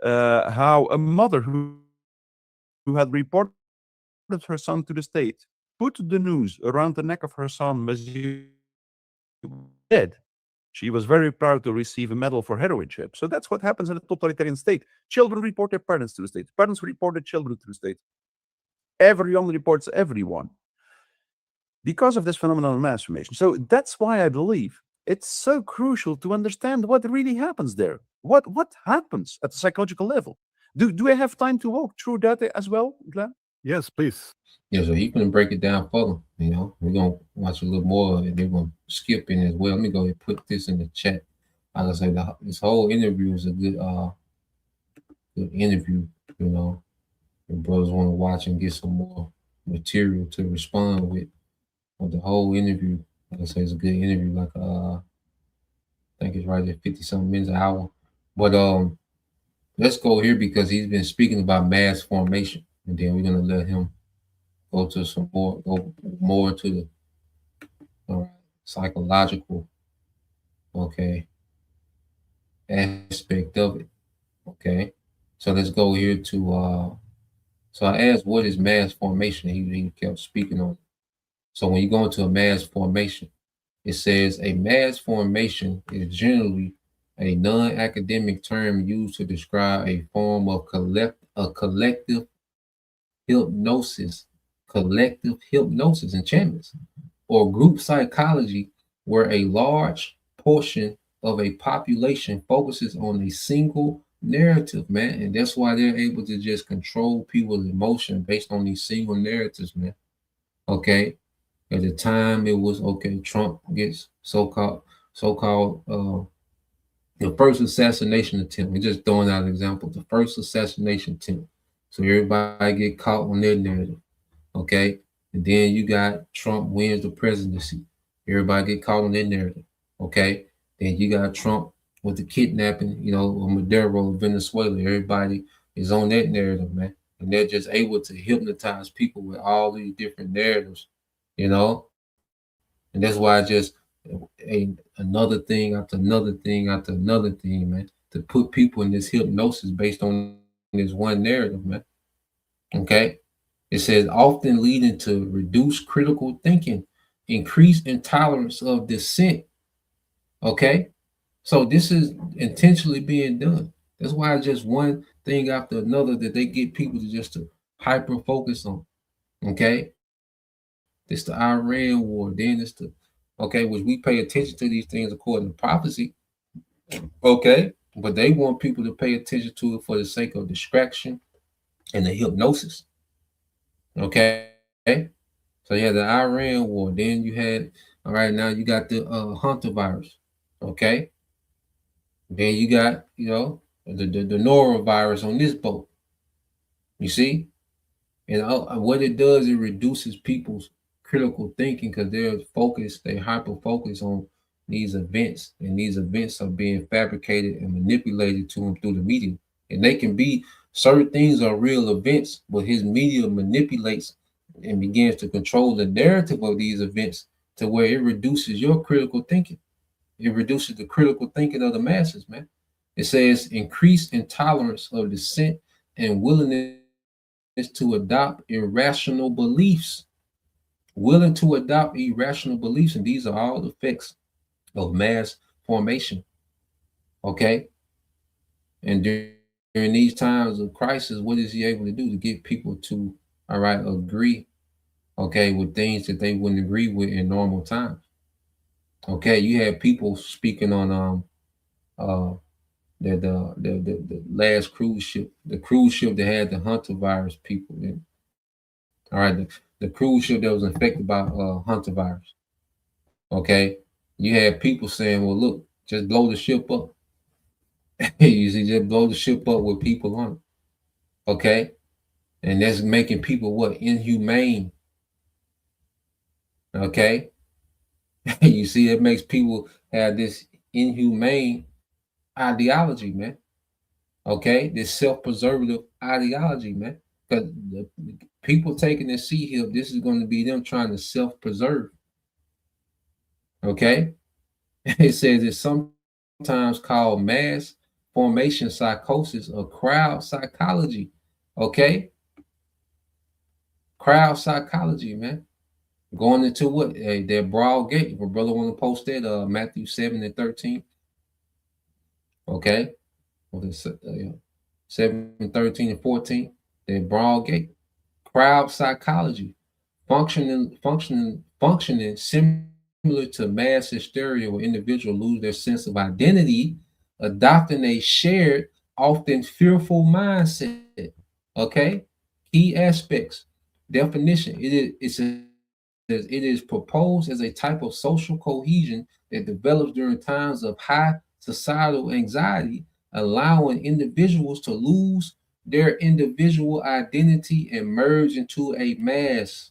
how a mother who had reported her son to the state put the noose around the neck of her son as he was dead. She was very proud to receive a medal for heroinship. So that's what happens in a totalitarian state. Children report their parents to the state. Parents report their children to the state. Everyone reports everyone because of this phenomenon of mass formation. So that's why I believe it's so crucial to understand what really happens there. What happens at the psychological level? Do I have time to walk through that as well, Glenn? Yes, please. Yeah, so he's gonna break it down further. We're gonna watch a little more, and they're gonna skip in as well. Let me go ahead and put this in the chat. Like I said, this whole interview is a good interview. If brothers want to watch and get some more material to respond with. But the whole interview, like I say, it's a good interview. Like I think it's right at 50-something minutes an hour. But let's go here because he's been speaking about mass formation, and then we're gonna let him go more to the psychological, okay, aspect of it. Okay, so let's go here to so I asked, what is mass formation? He kept speaking on it. So when you go into a mass formation, it says a mass formation is generally a non-academic term used to describe a form of collective hypnosis enchantments, or group psychology, where a large portion of a population focuses on a single narrative, man. And that's why they're able to just control people's emotion based on these single narratives, man. Okay. At the time it was okay, Trump gets so-called the first assassination attempt. We're just throwing out an example. The first assassination attempt. So everybody get caught on their narrative. Okay. And then you got Trump wins the presidency. Everybody get caught on their narrative. Okay. Then you got Trump with the kidnapping, of Maduro, Venezuela. Everybody is on that narrative, man. And they're just able to hypnotize people with all these different narratives, you know. And that's why I just another thing after another thing after another thing, man, to put people in this hypnosis based on this one narrative, man. Okay. It says often leading to reduced critical thinking, increased intolerance of dissent. Okay. So this is intentionally being done. That's why just one thing after another that they get people to hyper focus on. Okay. It's the Iran war. Then it's which we pay attention to these things according to prophecy. Okay. But they want people to pay attention to it for the sake of distraction and the hypnosis. Okay. So you had the Iran war. Then you had, all right, now you got the Hunter virus. Okay. Then you got, the norovirus on this boat. You see? And what it does, it reduces people's critical thinking because they hyper focused on these events, and these events are being fabricated and manipulated to them through the media. And they can be, certain things are real events, but his media manipulates and begins to control the narrative of these events to where it reduces your critical thinking. It reduces the critical thinking of the masses, man. It says increased intolerance of dissent and willingness to adopt irrational beliefs. Willing to adopt irrational beliefs, and these are all effects of mass formation. Okay. And during these times of crisis, what is he able to do to get people to, all right, agree, okay, with things that they wouldn't agree with in normal times? Okay, you had people speaking on the last cruise ship, the cruise ship that had the Hunter virus people in. All right, the cruise ship that was infected by Hunter virus. Okay, you had people saying, "Well, look, just blow the ship up." You see, just blow the ship up with people on it. Okay, and that's making people what? Inhumane. Okay, you see, it makes people have this inhumane ideology, man. Okay, this self-preservative ideology, man. Because the people taking the sea here, this is going to be them trying to self-preserve. Okay, it says it's sometimes called mass formation psychosis or crowd psychology. Okay, crowd psychology, man. Going into what? Their broad gate. If a brother want to post that, Matthew 7:13. Okay. 7, 13, and 14. Their broad gate. Crowd psychology. Functioning similar to mass hysteria, where individuals lose their sense of identity, adopting a shared, often fearful mindset. Okay. Key aspects. Definition. It is proposed as a type of social cohesion that develops during times of high societal anxiety, allowing individuals to lose their individual identity and merge into a mass.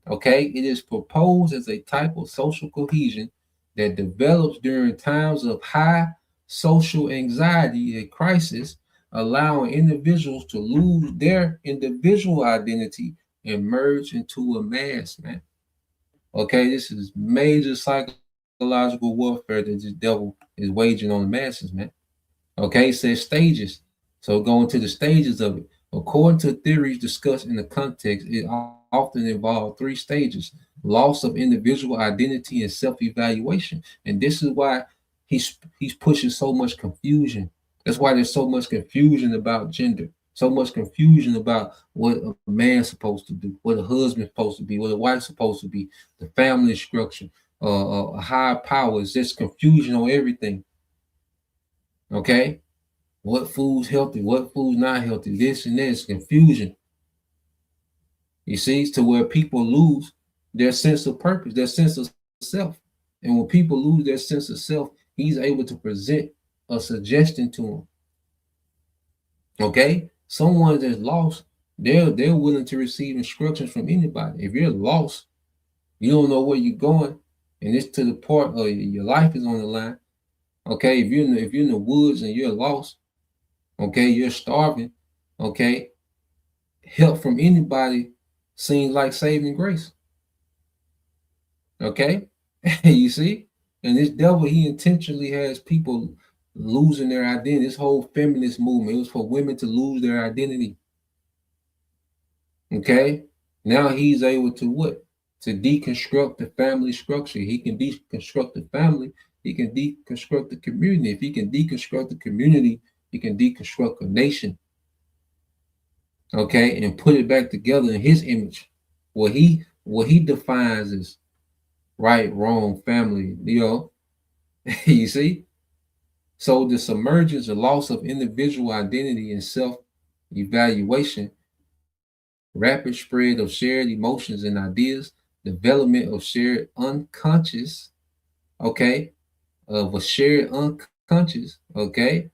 Okay, it is proposed as a type of social cohesion that develops during times of high social anxiety and crisis, allowing individuals to lose their individual identity and merge into a mass, man. Okay, this is major psychological warfare that the devil is waging on the masses, man. Okay, it says stages. So going to the stages of it. According to theories discussed in the context, it often involves 3 stages: loss of individual identity and self-evaluation. And this is why he's pushing so much confusion. That's why there's so much confusion about gender, so much confusion about what a man's supposed to do, what a husband's supposed to be, what a wife's supposed to be, the family structure, a higher power. Is just confusion on everything. Okay, what food's healthy, what food's not healthy, this and this, confusion. You see, to where people lose their sense of purpose, their sense of self. And when people lose their sense of self, he's able to present a suggestion to them. Okay, someone that's lost, they're willing to receive instructions from anybody. If you're lost, you don't know where you're going, and it's to the part of your life is on the line. Okay, if you're in the woods and you're lost, okay, you're starving. Okay, help from anybody seems like saving grace. Okay, you see, and this devil, he intentionally has people losing their identity. This whole feminist movement, it was for women to lose their identity. Okay, now he's able to what? To deconstruct the family structure. He can deconstruct the family. He can deconstruct the community. If he can deconstruct the community, he can deconstruct a nation. Okay, and put it back together in his image. What he defines as right, wrong, family. You see. So the submergence, the loss of individual identity and self-evaluation, rapid spread of shared emotions and ideas, development of shared unconscious, okay, of a shared unconscious, okay,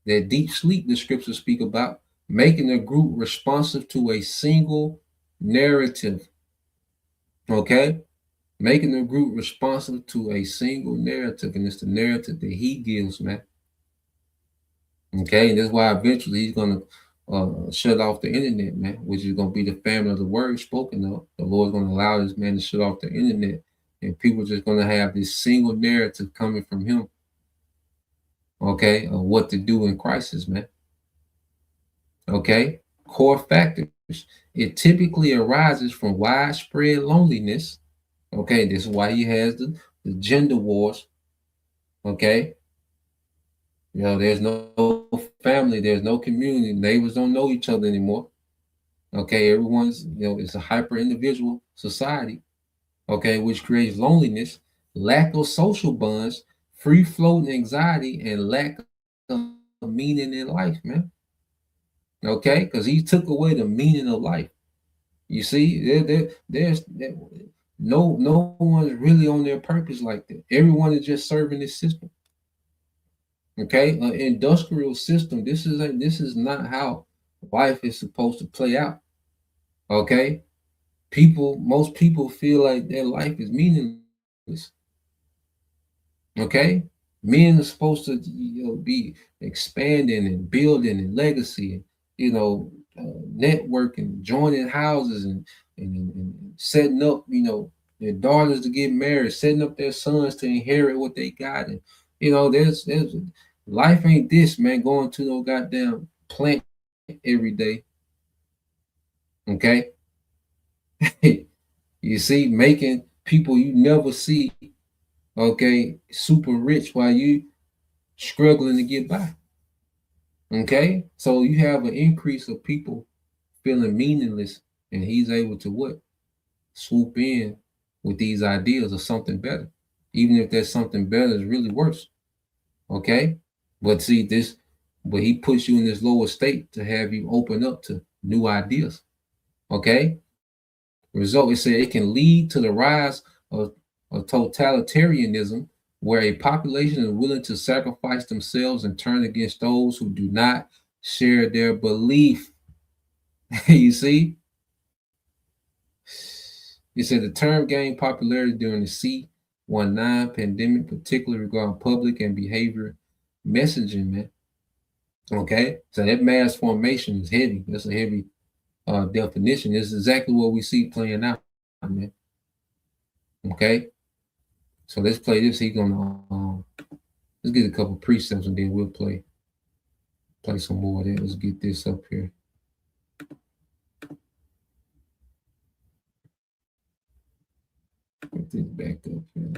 that deep sleep the scriptures speak about, making a group responsive to a single narrative, okay, making the group responsive to a single narrative, and it's the narrative that he gives, man. Okay, and that's why eventually he's gonna shut off the internet, man, which is gonna be the family of the word spoken of. The Lord's gonna allow this man to shut off the internet, and people just gonna have this single narrative coming from him. Okay, of what to do in crisis, man. Okay, core factors. It typically arises from widespread loneliness. Okay, this is why he has the gender wars. Okay, there's no family, there's no community, neighbors don't know each other anymore. Okay, everyone's, it's a hyper individual society, okay, which creates loneliness, lack of social bonds, free floating anxiety, and lack of meaning in life, man. Okay, because he took away the meaning of life. You see, there's no one's really on their purpose like that. Everyone is just serving this system. Okay, an industrial system. This is not how life is supposed to play out. Okay, most people feel like their life is meaningless. Okay, men are supposed to be expanding and building and legacy, and networking, joining houses, and setting up their daughters to get married, setting up their sons to inherit what they got, and there's life ain't this, man. Going to no goddamn plant every day. Okay, you see, making people you never see, okay, super rich while you struggling to get by. Okay, so you have an increase of people feeling meaningless, and he's able to what? Swoop in with these ideas of something better, even if there's something better is really worse. Okay, but see this, but he puts you in this lower state to have you open up to new ideas. Okay, result, it said it can lead to the rise of totalitarianism, where a population is willing to sacrifice themselves and turn against those who do not share their belief. You see, it said the term gained popularity during the C-19 pandemic, particularly regarding public and behavior messaging, man. Okay, so that mass formation is heavy. That's a heavy definition. This is exactly what we see playing out, man. Okay, so let's play this. He's gonna let's get a couple precepts and then we'll play some more of that. Let's get this up here. Put this back up here.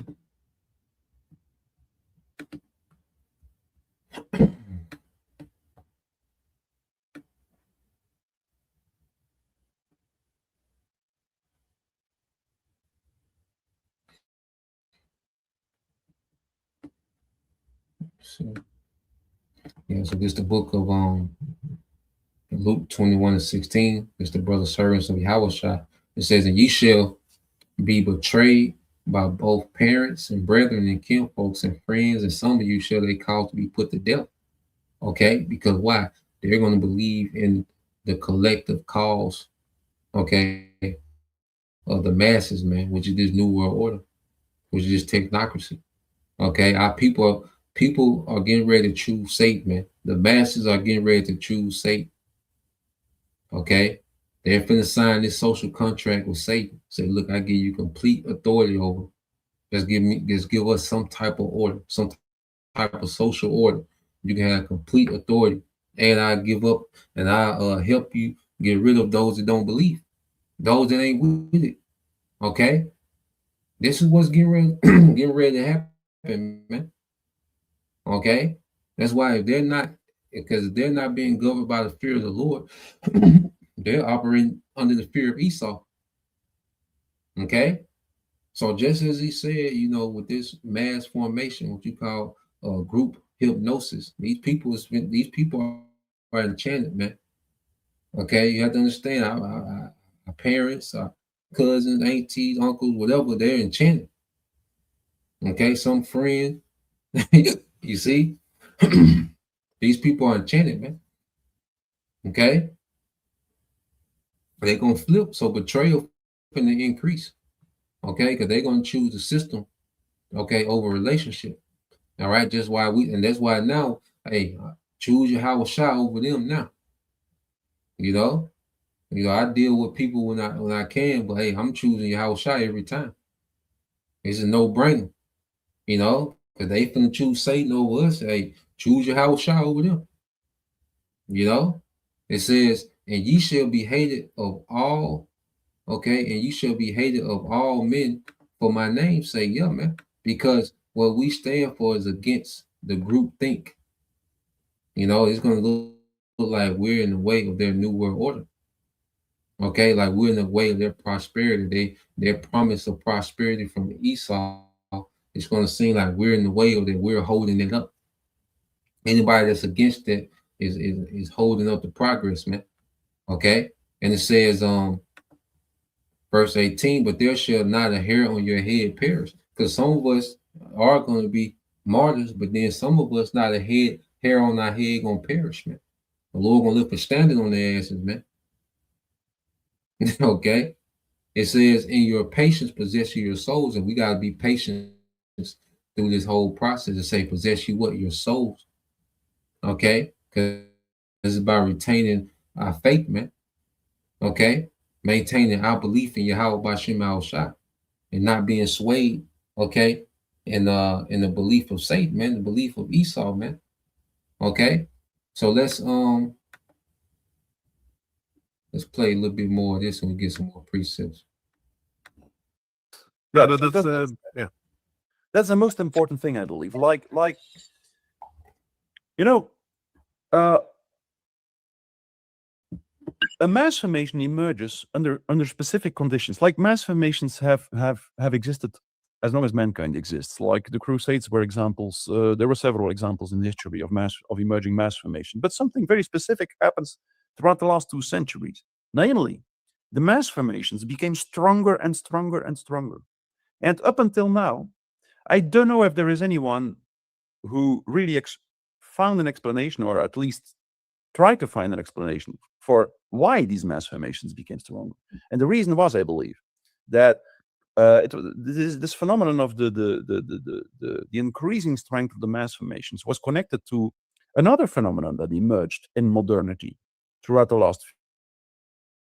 So, yeah, so this the book of Luke 21:16. It's the brother servants of Yahweh. It says, and ye shall be betrayed by both parents and brethren and kinfolks and friends, and some of you shall they cause to be put to death. Okay, because why? They're going to believe in the collective cause, okay, of the masses, man, which is this new world order, which is this technocracy. Okay, our people are getting ready to choose Satan, man. The masses are getting ready to choose Satan. Okay, they're finna sign this social contract with Satan. Say, look, I give you complete authority over. Just give us some type of order, some type of social order. You can have complete authority, and I give up, and I help you get rid of those that don't believe, those that ain't with it. Okay, this is what's getting ready, getting ready to happen, man. Okay, that's why if they're not, because they're not being governed by the fear of the Lord, they're operating under the fear of Esau. Okay, so just as he said, you know, with this mass formation, what you call group hypnosis, these people are enchanted, man. Okay, you have to understand, our parents, our cousins, aunties, uncles, whatever, they're enchanted. Okay, some friend, you see, these people are enchanted, man. Okay, they're gonna flip, so betrayal going to increase. Okay, because they're gonna choose the system, okay, over relationship. All right, just why and that's why now, hey, choose your house shot over them now. You know, I deal with people when I can, but hey, I'm choosing your house shot every time. It's a no brainer. You know, because they finna choose Satan over us. Hey, choose your house shot over them. You know, it says, and ye shall be hated of all. Okay, and you shall be hated of all men for my name's sake. Yeah, man, because what we stand for is against the group think. You know, it's going to look like we're in the way of their new world order. Okay, like we're in the way of their prosperity. Their promise of prosperity from Esau. It's going to seem like we're in the way of that. We're holding it up. Anybody that's against it is holding up the progress, man. Okay, and it says verse 18, but there shall not a hair on your head perish, because some of us are going to be martyrs, but then some of us not a hair on our head going to perish, man. The Lord gonna lift a standing on their asses, man. Okay. It says, in your patience possess you your souls, and we gotta be patient through this whole process to say, possess you what? Your souls. Okay. Because it's about retaining our faith, man. Okay. Maintaining our belief in Yahweh Bashim Al Shah and not being swayed, okay, in the belief of Satan, man, the belief of Esau, man. Okay. So let's play a little bit more of this and we get some more precepts. Yeah, yeah. That's the most important thing, I believe. Like you know, a mass formation emerges under specific conditions. Like mass formations have existed as long as mankind exists. Like the Crusades were examples. There were several examples in history of emerging mass formation. But something very specific happens throughout the last 2 centuries. Namely, the mass formations became stronger and stronger and stronger. And up until now, I don't know if there is anyone who really found an explanation, or at least tried to find an explanation for why these mass formations became stronger. And the reason was, I believe, that this phenomenon of the increasing strength of the mass formations was connected to another phenomenon that emerged in modernity throughout the last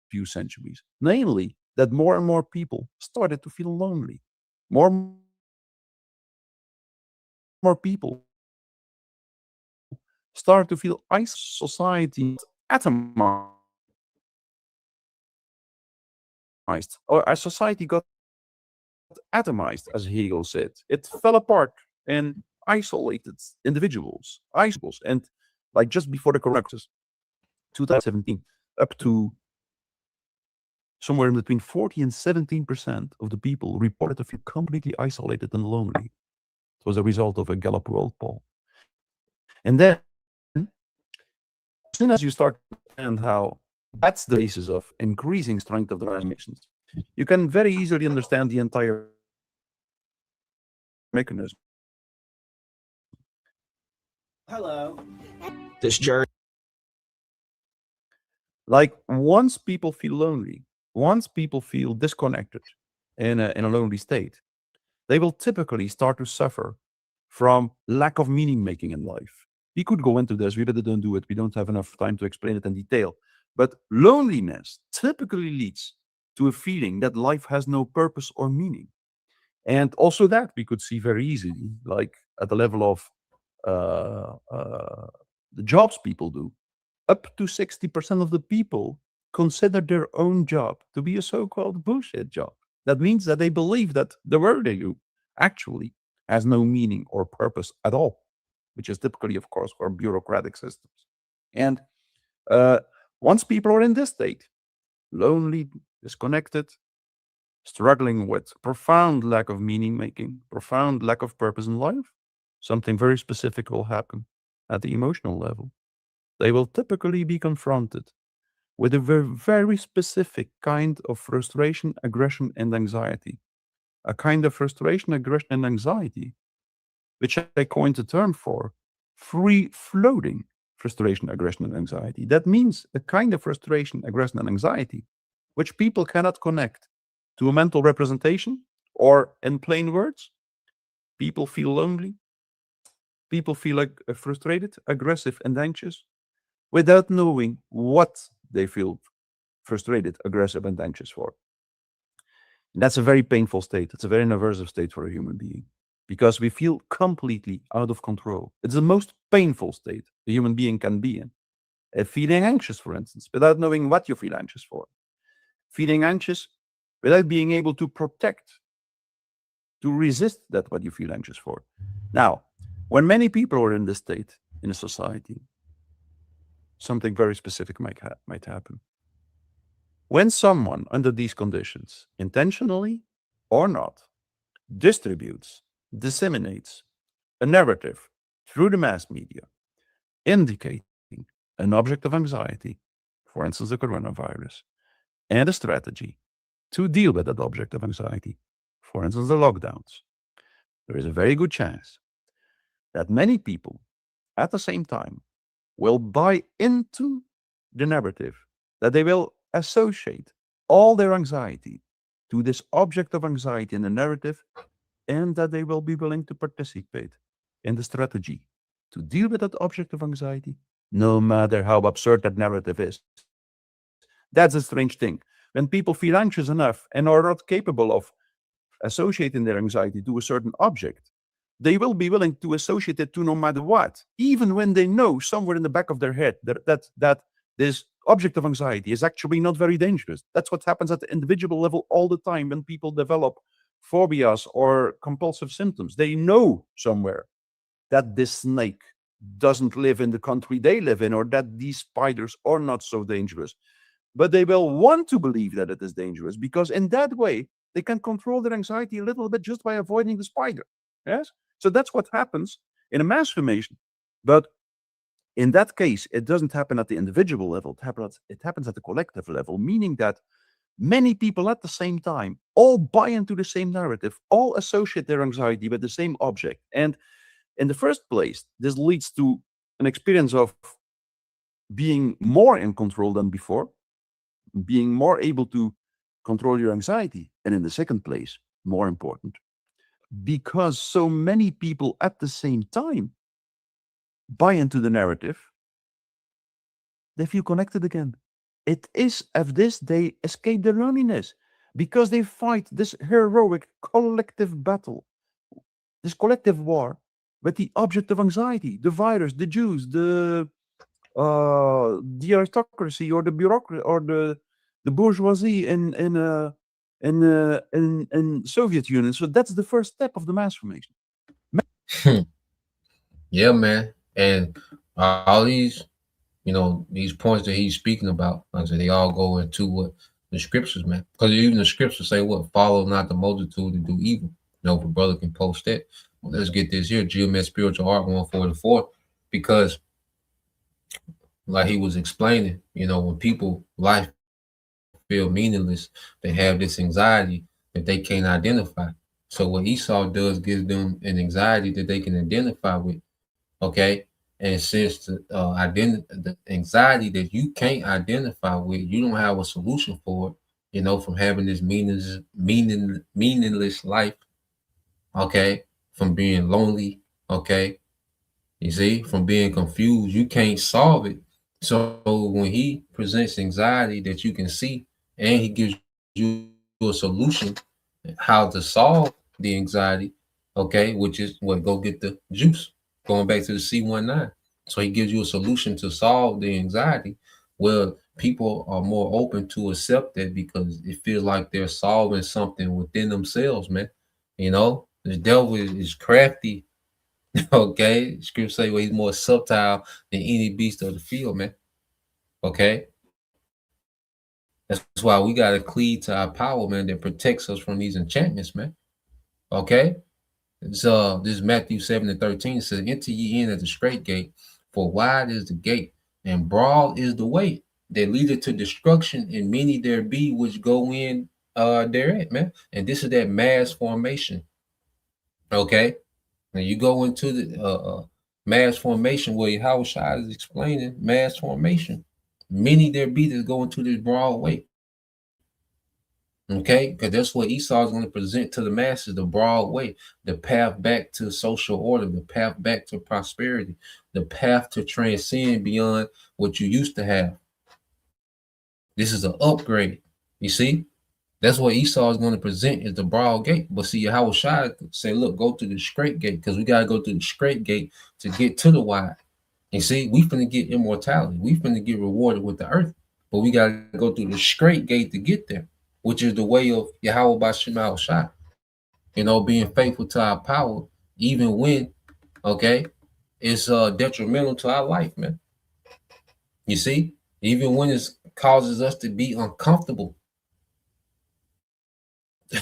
few centuries, namely that more and more people started to feel lonely. More and more people start to feel isolated. Society atomized, or as society got atomized, as Hegel said. It fell apart and isolated individuals, and like just before the coronavirus, 2017, up to somewhere in between 40 and 17% of the people reported to feel completely isolated and lonely. It was a result of a Gallup World poll. And then, as soon as you start to understand how that's the basis of increasing strength of the nations, you can very easily understand the entire mechanism. Hello. This journey. Like once people feel lonely, once people feel disconnected in a lonely state, they will typically start to suffer from lack of meaning making in life. We could go into this, we better don't do it. We don't have enough time to explain it in detail. But loneliness typically leads to a feeling that life has no purpose or meaning. And also that we could see very easily, like at the level of the jobs people do. Up to 60% of the people consider their own job to be a so-called bullshit job. That means that they believe that the work they do actually has no meaning or purpose at all, which is typically, of course, for bureaucratic systems. And once people are in this state, lonely, disconnected, struggling with profound lack of meaning making, profound lack of purpose in life, something very specific will happen at the emotional level. They will typically be confronted with a very, very specific kind of frustration, aggression, and anxiety. A kind of frustration, aggression, and anxiety, which I coined a term for free floating frustration, aggression, and anxiety. That means a kind of frustration, aggression, and anxiety, which people cannot connect to a mental representation, or in plain words, people feel lonely, people feel like frustrated, aggressive, and anxious without knowing what they feel frustrated, aggressive, and anxious for. And that's a very painful state. It's a very aversive state for a human being because we feel completely out of control. It's the most painful state a human being can be in. Feeling anxious, for instance, without knowing what you feel anxious for. Feeling anxious without being able to protect, to resist that what you feel anxious for. Now, when many people are in this state in a society, something very specific might happen. When someone under these conditions, intentionally or not, distributes, disseminates a narrative through the mass media indicating an object of anxiety, for instance, the coronavirus, and a strategy to deal with that object of anxiety, for instance, the lockdowns, there is a very good chance that many people at the same time will buy into the narrative, that they will associate all their anxiety to this object of anxiety in the narrative, and that they will be willing to participate in the strategy to deal with that object of anxiety, no matter how absurd that narrative is. That's a strange thing. When people feel anxious enough and are not capable of associating their anxiety to a certain object, they will be willing to associate it to no matter what, even when they know somewhere in the back of their head that this object of anxiety is actually not very dangerous. That's what happens at the individual level all the time when people develop phobias or compulsive symptoms. They know somewhere that this snake doesn't live in the country they live in, or that these spiders are not so dangerous. But they will want to believe that it is dangerous because in that way, they can control their anxiety a little bit just by avoiding the spider. Yes? So that's what happens in a mass formation. But in that case, it doesn't happen at the individual level. It happens at the collective level, meaning that many people at the same time all buy into the same narrative, all associate their anxiety with the same object. And in the first place, this leads to an experience of being more in control than before, being more able to control your anxiety. And in the second place, more important, because so many people at the same time buy into the narrative, they feel connected again. It is as this they escape their loneliness because they fight this heroic collective battle, this collective war with the object of anxiety, the virus, the Jews, the aristocracy, or the bureaucracy, or the bourgeoisie in Soviet Union. So that's the first step of the mass formation. Yeah, man. And all these, these points that he's speaking about, like I said, they all go into what the scriptures, man. Because even the scriptures say what? Follow not the multitude to do evil. If a brother can post that. Well, let's get this here. Geomet Spiritual Art 144. Because like he was explaining, when people life feel meaningless, they have this anxiety that they can't identify. So what Esau does gives them an anxiety that they can identify with. Okay. And since the anxiety that you can't identify with, you don't have a solution for it, from having this meaningless life, okay, from being lonely, okay, you see, from being confused, you can't solve it. So when he presents anxiety that you can see, and he gives you a solution how to solve the anxiety, okay, which is what, go get the juice, going back to the C19. So he gives you a solution to solve the anxiety. Well, people are more open to accept that because it feels like they're solving something within themselves, man. The devil is crafty. Okay, scripture say, well, he's more subtle than any beast of the field, man. Okay, that's why we got to cleave to our power, man, that protects us from these enchantments, man. Okay, this is Matthew 7:13. It says, enter ye in at the straight gate, for wide is the gate and broad is the way that leadeth to destruction, and many there be which go in thereat, man. And this is that mass formation. Okay, now you go into the mass formation where Yahushua is explaining mass formation. Many there be that go into this broad way. Okay, because that's what Esau is going to present to the masses, the broad way, the path back to social order, the path back to prosperity, the path to transcend beyond what you used to have. This is an upgrade. You see? That's what Esau is going to present is the broad gate. But see, Yahushua say, look, go to the straight gate, because we got to go through the straight gate to get to the wide. You see, we finna get immortality. We finna get rewarded with the earth. But we got to go through the straight gate to get there, which is the way of Yahweh Bashim Yahushua. Being faithful to our power, even when, okay, it's detrimental to our life, man. You see, even when it causes us to be uncomfortable.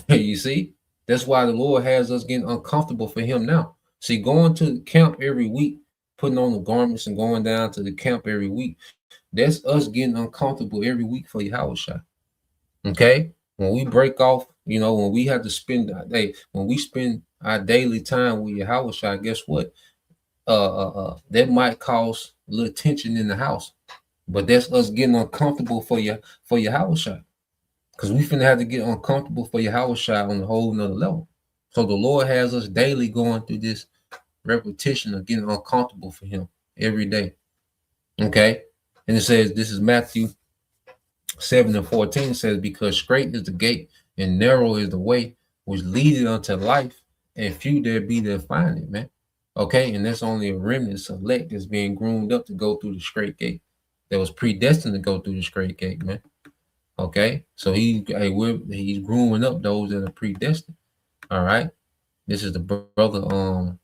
You see, that's why the Lord has us getting uncomfortable for him now. See, going to camp every week, putting on the garments and going down to the camp every week, that's us getting uncomfortable every week for Yahushua. Okay? When we break off, when we have to spend our day, when we spend our daily time with Yahushua, guess what? That might cause a little tension in the house. But that's us getting uncomfortable for Yahushua. Because we finna have to get uncomfortable for Yahushua on a whole nother level. So the Lord has us daily going through this repetition of getting uncomfortable for him every day. Okay? And it says, this is Matthew 7:14 says, because straight is the gate and narrow is the way which leadeth unto life, and few there be that find it, man. Okay, and that's only a remnant select that's being groomed up to go through the straight gate, that was predestined to go through the straight gate, man. Okay, so he's grooming up those that are predestined. All right, this is the brother. All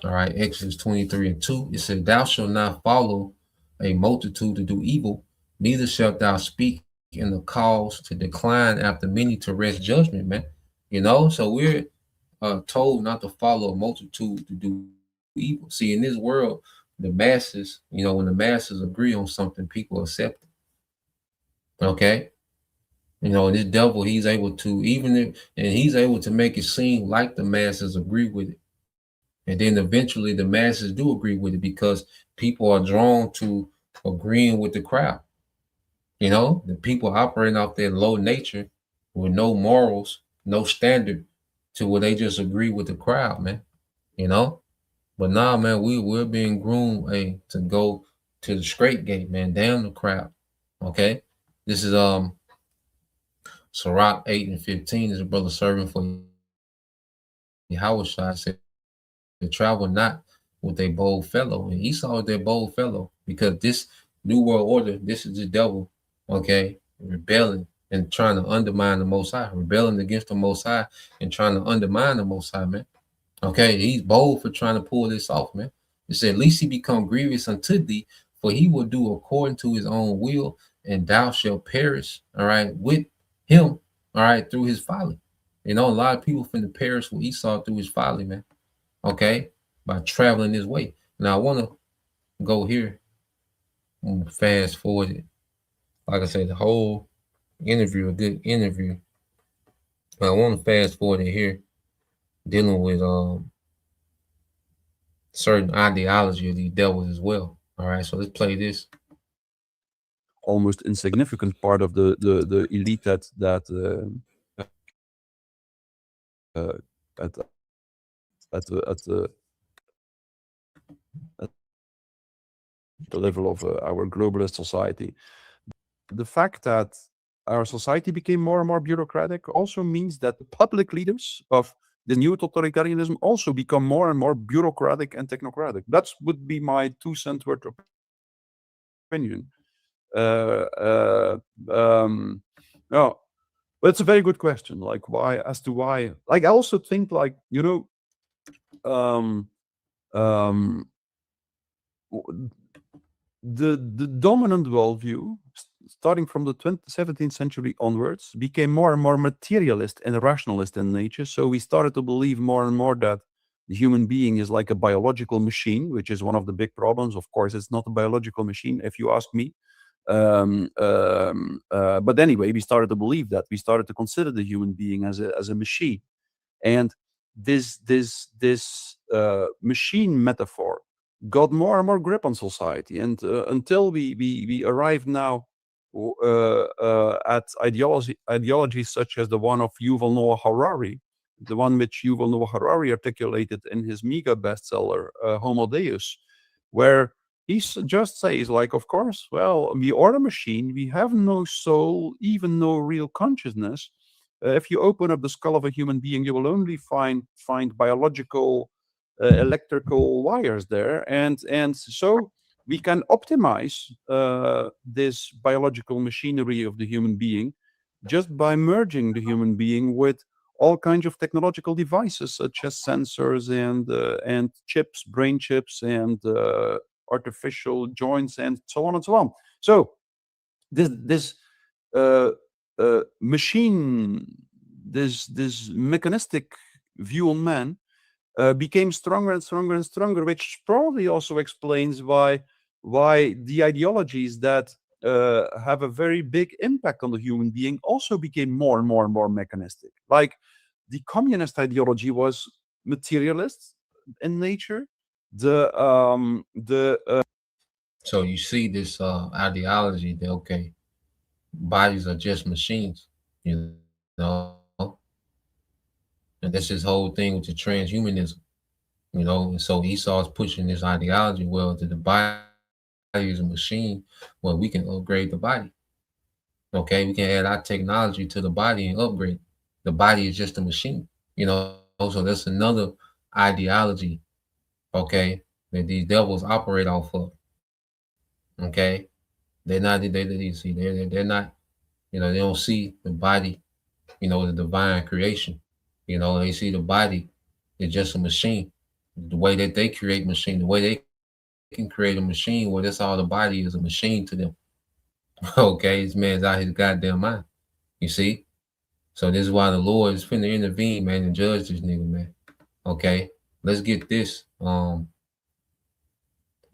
right, Exodus 23:2. It says, "Thou shalt not follow a multitude to do evil, neither shalt thou speak in the cause to decline after many to rest judgment." Man, so we're told not to follow a multitude to do evil. See, in this world, the masses, when the masses agree on something, people accept it. Okay. This devil, he's able to, he's able to make it seem like the masses agree with it. And then eventually the masses do agree with it because people are drawn to agreeing with the crowd. The people operating off their low nature with no morals, no standard, to where they just agree with the crowd, man. But now, man, we're being groomed to go to the straight gate, man, down the crowd. Okay. This is Sirach 8:15 is a brother serving for Yahushua said, travel not with a bold fellow. And Esau is their bold fellow because this new world order, this is the devil, okay, rebelling and trying to undermine the Most High, rebelling against the Most High and trying to undermine the Most High, man. Okay, he's bold for trying to pull this off, man. It said, at least he become grievous unto thee, for he will do according to his own will, and thou shalt perish, all right, with him, all right, through his folly. A lot of people finna perish with Esau through his folly, man. Okay, by traveling this way. Now I want to go here and fast forward it. Like I said, the whole interview, a good interview. But I want to fast forward it here, dealing with certain ideology of these devils as well. All right, so let's play this. Almost insignificant part of the elite that at the level of our globalist society. The fact that our society became more and more bureaucratic also means that the public leaders of the new totalitarianism also become more and more bureaucratic and technocratic. That would be my 2 cent worth of opinion. No, but it's a very good question. Like why? As to why? Like I also think, like the dominant worldview, starting from the 17th century onwards, became more and more materialist and rationalist in nature. So we started to believe more and more that the human being is like a biological machine, which is one of the big problems. Of course, it's not a biological machine, if you ask me. But anyway, we started to believe that. We started to consider the human being as a machine, and this machine metaphor got more and more grip on society, and until we arrive now at ideologies such as the one of Yuval Noah Harari, the one which Yuval Noah Harari articulated in his mega bestseller Homo Deus, where he just says, like, of course, well, we are a machine, we have no soul, even no real consciousness. If you open up the skull of a human being, you will only find biological electrical wires there, and so we can optimize this biological machinery of the human being just by merging the human being with all kinds of technological devices such as sensors and chips, brain chips, and artificial joints, and so on and so on. So this machine, this mechanistic view on man became stronger and stronger and stronger, which probably also explains why the ideologies that have a very big impact on the human being also became more and more and more mechanistic. Like the communist ideology was materialist in nature. So you see this ideology that okay, bodies are just machines, you know, and that's his whole thing with the transhumanism, and so Esau's pushing this ideology. Well, that the body is a machine, well, we can upgrade the body. Okay, we can add our technology to the body and upgrade. The body is just a machine, So that's another ideology, okay, that these devils operate off of. Okay, they see they're not, they don't see the body, the divine creation. They see the body is just a machine. The way that they create machine, the way they can create a machine, well, that's all the body is, a machine to them. Okay, this man's out his goddamn mind. You see? So this is why the Lord is finna intervene, man, and judge this nigga, man. Okay, let's get this. Let's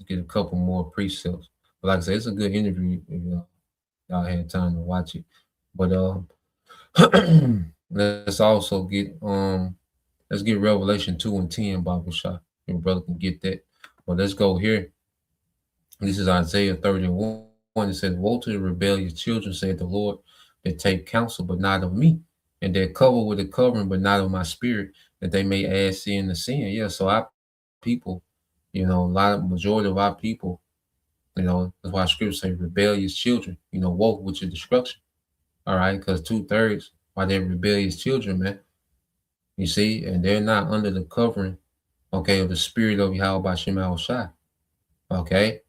get a couple more precepts. But like I said, it's a good interview if y'all had time to watch it. But let's also get let's get Revelation 2 and 10, Bible Shot. Your brother can get that. But let's go here. This is Isaiah 31. It says, woe to the rebellious children, said the Lord, that take counsel, but not of me, and that cover with a covering, but not of my spirit, that they may add sin to sin. Yeah, so our people, majority of our people, that's why scripture say rebellious children, woke with your destruction. All right, because 2/3 are they rebellious children, man. You see, and they're not under the covering, okay, of the spirit of Yahweh Shema Shai. Okay,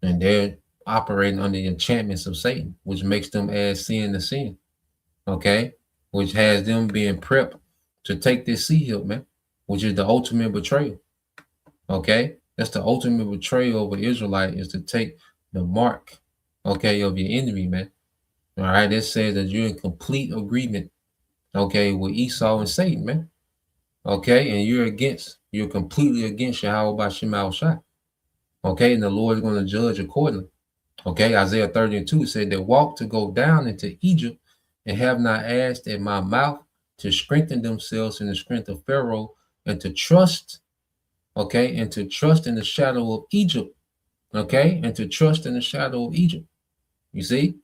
and they're operating under the enchantments of Satan, which makes them add sin to sin. Okay, which has them being prepped to take this seal, man, which is the ultimate betrayal. Okay, that's the ultimate betrayal of an Israelite, is to take the mark, okay, of your enemy, man. All right, it says that you're in complete agreement, okay, with Esau and Satan, man. Okay, and you're completely against Yahweh by Shema Shai. Okay, and the Lord is going to judge accordingly. Okay, Isaiah 30:2 said, they walk to go down into Egypt and have not asked at my mouth to strengthen themselves in the strength of Pharaoh and to trust, okay, and to trust in the shadow of Egypt, okay, and to trust in the shadow of Egypt. You see,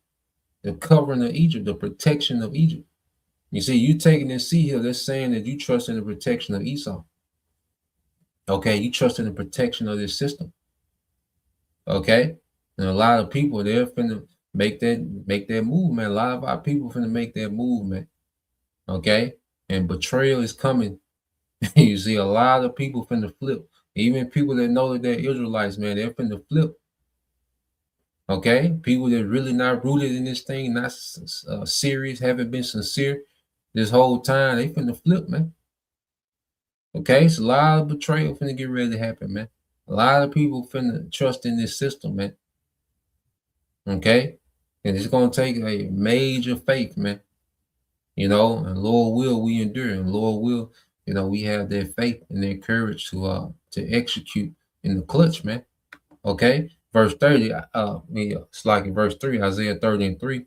the covering of Egypt, the protection of Egypt. You see, you taking this seat here, that's saying that you trust in the protection of Esau. Okay, you trust in the protection of this system. Okay, and a lot of people, they're finna make that move, man. A lot of our people finna make that move, man. Okay, and betrayal is coming. You see, a lot of people finna flip. Even people that know that they're Israelites, man, they're finna flip. Okay, people that really not rooted in this thing, not serious, haven't been sincere this whole time, they finna flip, man. Okay, it's a lot of betrayal finna get ready to happen, man. A lot of people finna trust in this system, man. Okay, and it's gonna take a major faith, man. You know, and Lord will we endure, and Lord will, you know, we have that faith and that courage to execute in the clutch, man. Okay, verse 30, it's like in verse 3, Isaiah 30:3.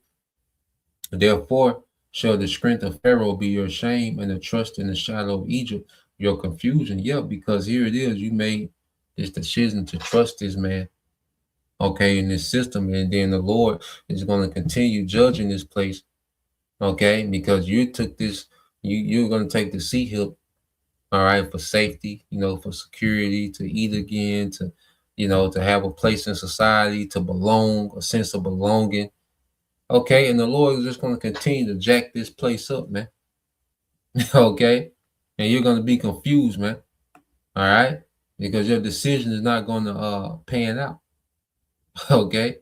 Therefore shall the strength of Pharaoh be your shame, and the trust in the shadow of Egypt your confusion. Yeah, because here it is, you made this decision to trust this man, okay, in this system, and then the Lord is going to continue judging this place, okay, because you took this, you're going to take the sea hip, all right, for safety, you know, for security, to eat again, to, you know, to have a place in society, to belong, a sense of belonging. Okay, and the Lord is just going to continue to jack this place up, man. Okay, and you're going to be confused, man. All right, because your decision is not going to pan out. Okay,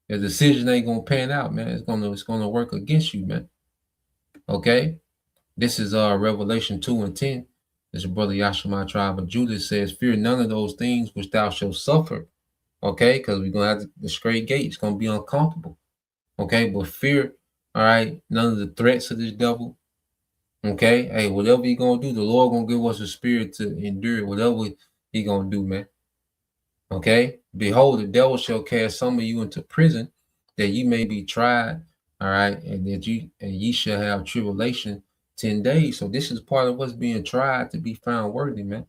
your decision ain't going to pan out, man. It's going to work against you, man. Okay, this is Revelation 2:10. This is brother Yashima tribe of Judah says, "Fear none of those things which thou shalt suffer." Okay, because we're gonna have the straight gate. It's gonna be uncomfortable. Okay, but fear, all right, none of the threats of this devil. Okay, hey, whatever he gonna do, the Lord gonna give us a spirit to endure whatever he gonna do, man. Okay, behold, the devil shall cast some of you into prison, that ye may be tried. All right, and that ye shall have tribulation 10 days. So this is part of what's being tried to be found worthy, man.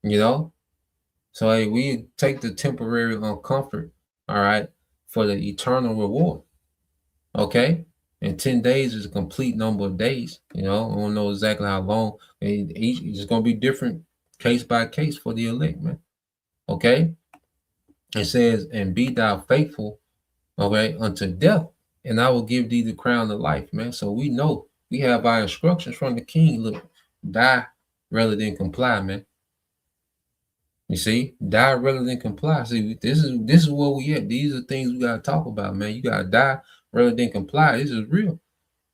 You know, so hey, we take the temporary uncomfort, all right, for the eternal reward. Okay, and 10 days is a complete number of days. You know, I don't know exactly how long. And each it's gonna be different case by case for the elect, man. Okay, it says, "And be thou faithful, okay, unto death, and I will give thee the crown of life," man. So we know we have our instructions from the king. Look, die rather than comply, man. You see, die rather than comply. See, this is where we at. These are things we gotta talk about, man. You gotta die rather than comply. This is real.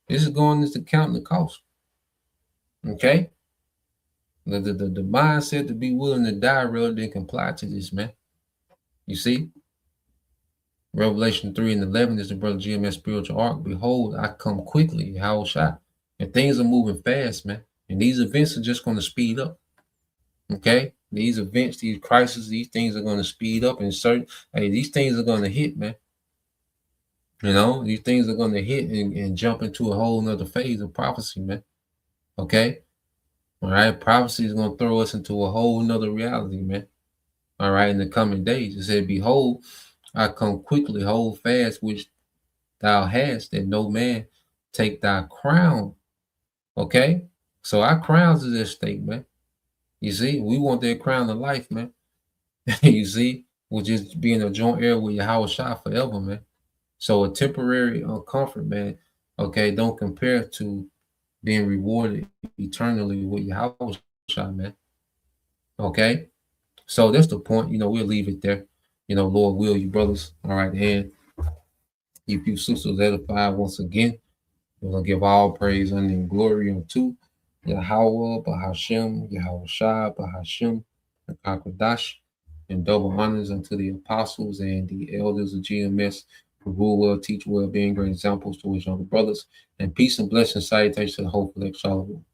This is going into counting the cost. Okay, the mindset to be willing to die rather than comply to this, man. You see, Revelation 3:11 is the brother GMS spiritual arc. Behold, I come quickly, how shot. And things are moving fast, man. And these events are just going to speed up. Okay? These events, these crises, these things are going to speed up, and these things are going to hit, man. You know, these things are going to hit and jump into a whole nother phase of prophecy, man. Okay? All right, prophecy is going to throw us into a whole nother reality, man. All right, in the coming days. It said, "Behold, I come quickly, hold fast which thou hast, that no man take thy crown." Okay, so our crowns is at stake, man. You see, we want that crown of life, man. You see, which is being a joint heir with Yahweh Shah forever, man. So a temporary comfort, man, okay, don't compare to being rewarded eternally with Yahweh Shah, man. Okay, so that's the point. You know, we'll leave it there. You know, Lord will, you brothers, all right, and keep you sisters edified once again. We're going to give all praise and glory unto Yahweh, Bahashem, Yahweh Shah, Bahashem, Akadash, and double honors unto the apostles and the elders of GMS who rule well, teach well, being great examples to his younger brothers. And peace and blessings, salutations to the whole elect Shalom.